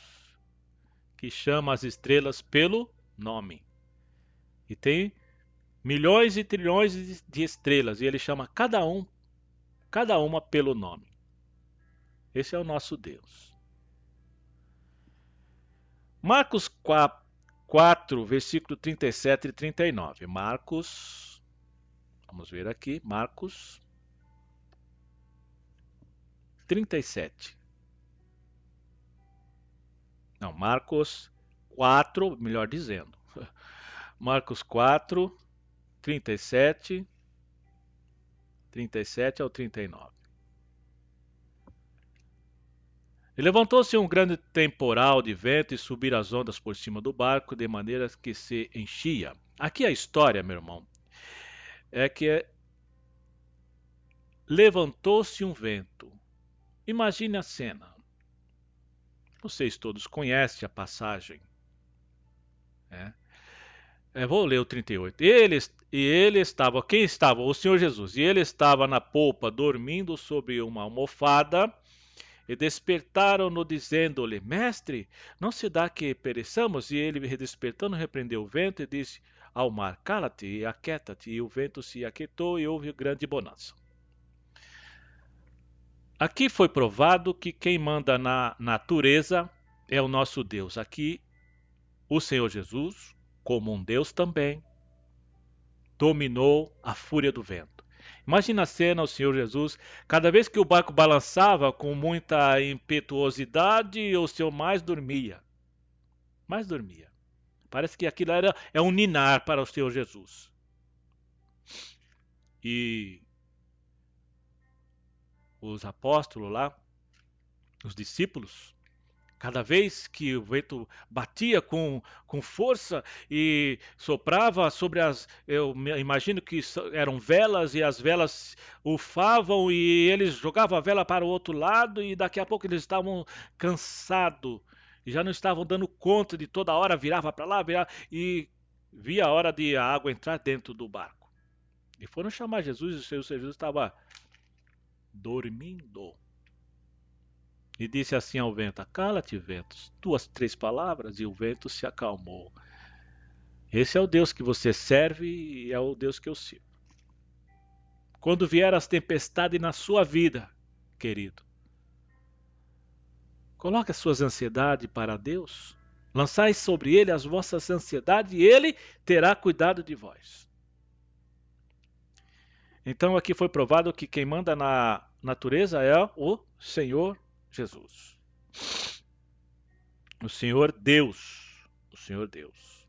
que chama as estrelas pelo nome. E tem milhões e trilhões de estrelas, e ele chama cada uma pelo nome. Esse é o nosso Deus. Marcos 4, versículo 37 e 39. Marcos, vamos ver aqui, Marcos 37. Não, Marcos 4, melhor dizendo. Marcos 4, 37 ao 39. E levantou-se um grande temporal de vento e subiram as ondas por cima do barco, de maneira que se enchia. Aqui a história, meu irmão, é que levantou-se um vento. Imagine a cena. Vocês todos conhecem a passagem. Vou ler o 38. Ele estava, quem estava? O Senhor Jesus. E ele estava na polpa, dormindo sobre uma almofada. E despertaram-no, dizendo-lhe: Mestre, não se dá que pereçamos? E ele, despertando, repreendeu o vento e disse ao mar: Cala-te e aquieta-te. E o vento se aquietou e houve grande bonança. Aqui foi provado que quem manda na natureza é o nosso Deus. Aqui, o Senhor Jesus, como um Deus também, dominou a fúria do vento. Imagina a cena, o Senhor Jesus, cada vez que o barco balançava com muita impetuosidade, o Senhor mais dormia. Mais dormia. Parece que aquilo é um ninar para o Senhor Jesus. E os apóstolos lá, os discípulos, cada vez que o vento batia com força e soprava sobre eu imagino que eram velas e as velas ufavam e eles jogavam a vela para o outro lado e daqui a pouco eles estavam cansados e já não estavam dando conta de toda hora, virava para lá, virava, e via a hora de a água entrar dentro do barco. E foram chamar Jesus e o Senhor Jesus estava dormindo. E disse assim ao vento: Cala-te, vento. 2, 3 palavras e o vento se acalmou. Esse é o Deus que você serve e é o Deus que eu sirvo. Quando vier as tempestades na sua vida, querido, coloque as suas ansiedades para Deus. Lançai sobre Ele as vossas ansiedades e Ele terá cuidado de vós. Então aqui foi provado que quem manda na natureza é o Senhor Jesus. O Senhor Deus. O Senhor Deus.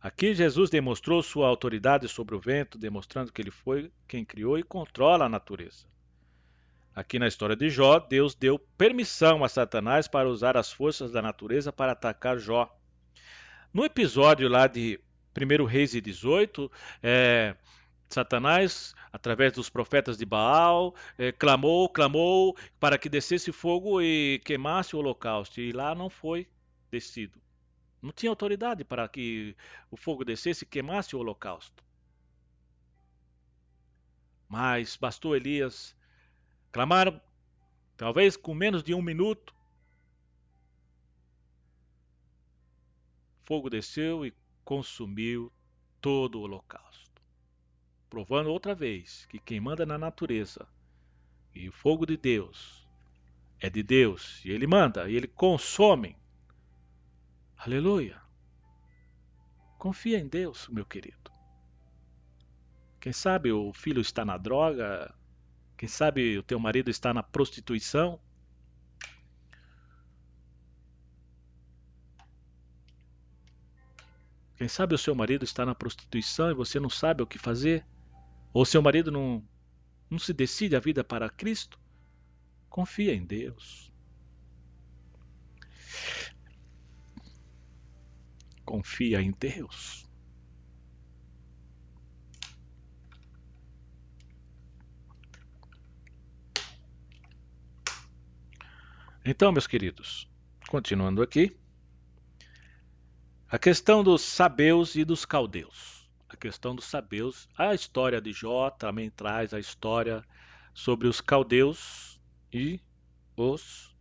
Aqui Jesus demonstrou sua autoridade sobre o vento, demonstrando que ele foi quem criou e controla a natureza. Aqui na história de Jó, Deus deu permissão a Satanás para usar as forças da natureza para atacar Jó. No episódio lá de 1 Reis 18, Satanás, através dos profetas de Baal, clamou para que descesse fogo e queimasse o holocausto. E lá não foi descido. Não tinha autoridade para que o fogo descesse e queimasse o holocausto. Mas bastou Elias clamar, talvez com menos de 1 minuto, fogo desceu e consumiu todo o holocausto. Provando outra vez que quem manda na natureza e o fogo de Deus é de Deus, e ele manda, e ele consome. Aleluia. Confia em Deus, meu querido. Quem sabe o filho está na droga, quem sabe o teu marido está na prostituição. Quem sabe o seu marido está na prostituição e você não sabe o que fazer? Ou seu marido não se decide a vida para Cristo? Confia em Deus. Confia em Deus. Então, meus queridos, continuando aqui, a questão dos sabeus e dos caldeus. A questão dos sabeus, a história de Jó também traz a história sobre os caldeus e os...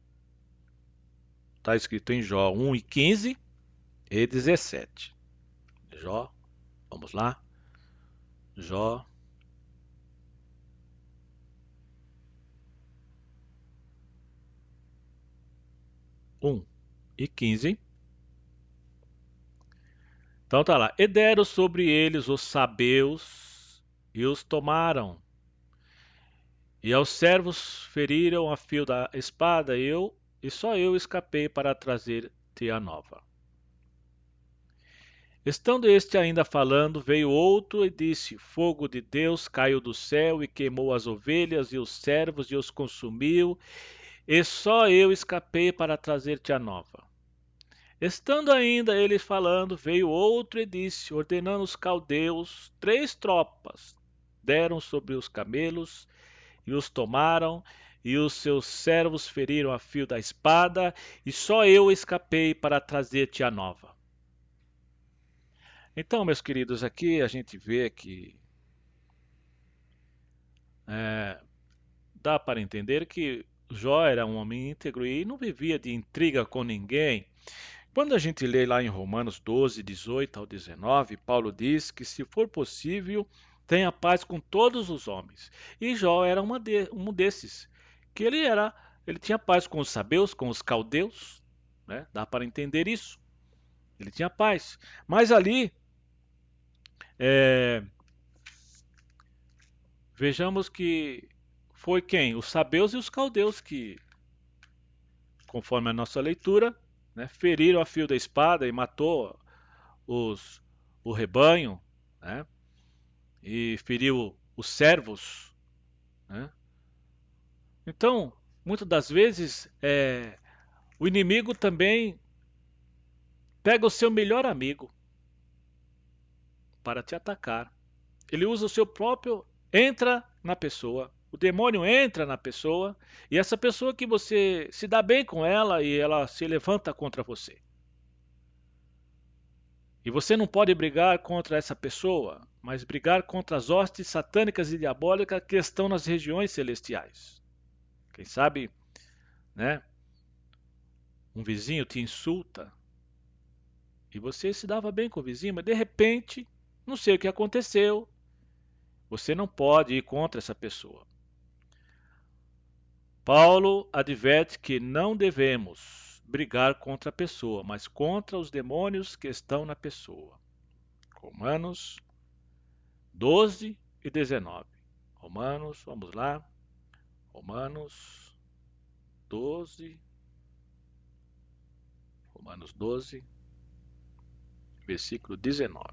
Está escrito em Jó 1 e 15 e 17. Jó, vamos lá. Jó 1 e 15. Então tá lá. E deram sobre eles os sabeus e os tomaram. E aos servos feriram a fio da espada, e só eu escapei para trazer-te a nova. Estando este ainda falando, veio outro e disse: Fogo de Deus caiu do céu e queimou as ovelhas e os servos e os consumiu, e só eu escapei para trazer-te a nova. Estando ainda eles falando, veio outro e disse, ordenando os caldeus, 3 tropas deram sobre os camelos e os tomaram, e os seus servos feriram a fio da espada, e só eu escapei para trazer-te a nova. Então, meus queridos, aqui a gente vê que dá para entender que Jó era um homem íntegro e não vivia de intriga com ninguém. Quando a gente lê lá em Romanos 12, 18 ao 19, Paulo diz que se for possível, tenha paz com todos os homens. E Jó era um desses, que ele tinha paz com os sabeus, com os caldeus, né? Dá para entender isso. Ele tinha paz. Mas ali, vejamos que foi quem? Os sabeus e os caldeus que, conforme a nossa leitura, né, feriram a fio da espada e matou o rebanho, né, e feriu os servos. Né? Então, muitas das vezes, o inimigo também pega o seu melhor amigo para te atacar. Ele usa o seu próprio, entra na pessoa, o demônio entra na pessoa, e essa pessoa que você se dá bem com ela e ela se levanta contra você. E você não pode brigar contra essa pessoa, mas brigar contra as hostes satânicas e diabólicas que estão nas regiões celestiais. Quem sabe, né? Um vizinho te insulta e você se dava bem com o vizinho, mas de repente, não sei o que aconteceu, você não pode ir contra essa pessoa. Paulo adverte que não devemos brigar contra a pessoa, mas contra os demônios que estão na pessoa. Romanos 12 e 19. Romanos, vamos lá. Romanos 12, versículo 19.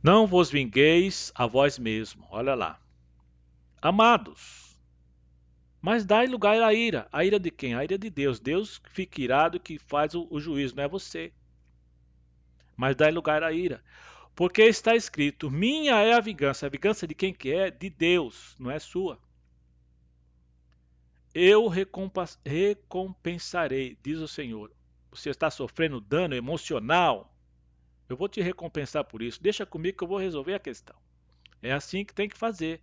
Não vos vingueis a vós mesmos, olha lá. Amados, mas dai lugar à ira. A ira de quem? A ira de Deus. Deus fica irado que faz o juízo, não é você. Mas dai lugar à ira. Porque está escrito, minha é a vingança. A vingança de quem que é? De Deus, não é sua. Eu recompensarei, diz o Senhor. Você está sofrendo dano emocional? Eu vou te recompensar por isso. Deixa comigo que eu vou resolver a questão. É assim que tem que fazer.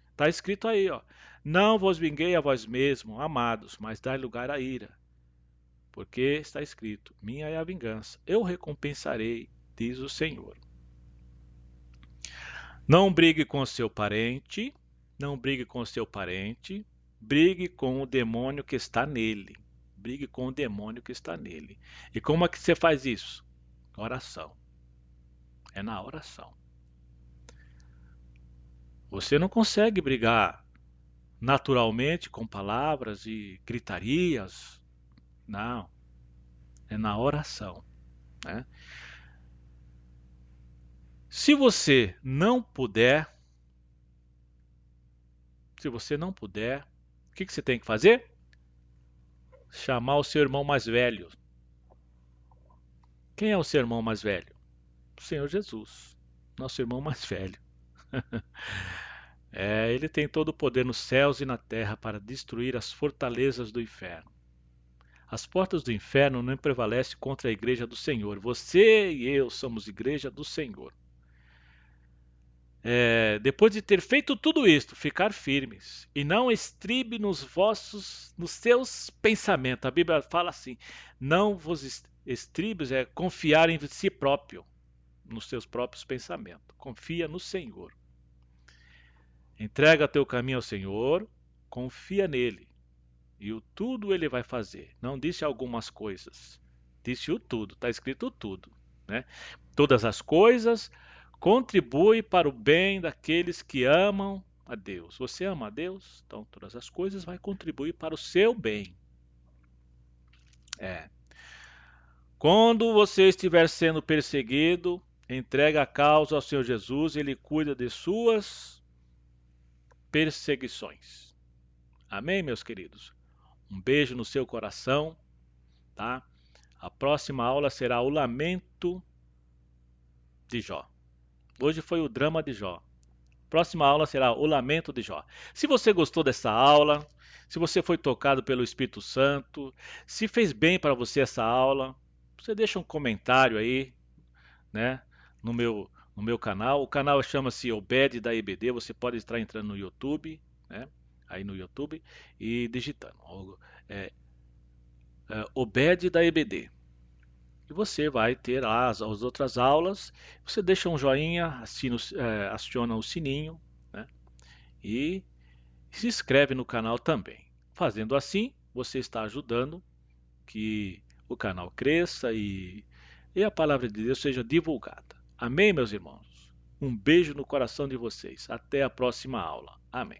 Está escrito aí, ó. Não vos vinguei a vós mesmos, amados, mas dai lugar à ira. Porque está escrito, minha é a vingança. Eu recompensarei, diz o Senhor. Não brigue com seu parente, não brigue com seu parente, brigue com o demônio que está nele. Brigue com o demônio que está nele. E como é que você faz isso? Oração. É na oração. Você não consegue brigar naturalmente com palavras e gritarias. Não. É na oração, né? Se você não puder, o que você tem que fazer? Chamar o seu irmão mais velho. Quem é o seu irmão mais velho? O Senhor Jesus, nosso irmão mais velho. Ele tem todo o poder nos céus e na terra para destruir as fortalezas do inferno. As portas do inferno não prevalecem contra a igreja do Senhor. Você e eu somos igreja do Senhor. Depois de ter feito tudo isto, ficar firmes e não estribe nos seus pensamentos. A Bíblia fala assim: não vos estribes, é confiar em si próprio, nos seus próprios pensamentos. Confia no Senhor. Entrega teu caminho ao Senhor, confia nele e o tudo ele vai fazer. Não disse algumas coisas, disse o tudo. Está escrito o tudo, né? Todas as coisas contribui para o bem daqueles que amam a Deus. Você ama a Deus? Então todas as coisas vão contribuir para o seu bem. Quando você estiver sendo perseguido, entrega a causa ao Senhor Jesus, ele cuida de suas perseguições. Amém, meus queridos? Um beijo no seu coração, tá? A próxima aula será o lamento de Jó. Hoje foi o drama de Jó. Próxima aula será o lamento de Jó. Se você gostou dessa aula, se você foi tocado pelo Espírito Santo, se fez bem para você essa aula, você deixa um comentário aí, né, no meu canal. O canal chama-se Obed da EBD. Você pode estar entrando no YouTube, né, aí no YouTube e digitando Obed da EBD. E você vai ter as outras aulas. Você deixa um joinha, aciona o sininho, né? E se inscreve no canal também. Fazendo assim, você está ajudando que o canal cresça e a palavra de Deus seja divulgada. Amém, meus irmãos? Um beijo no coração de vocês. Até a próxima aula. Amém.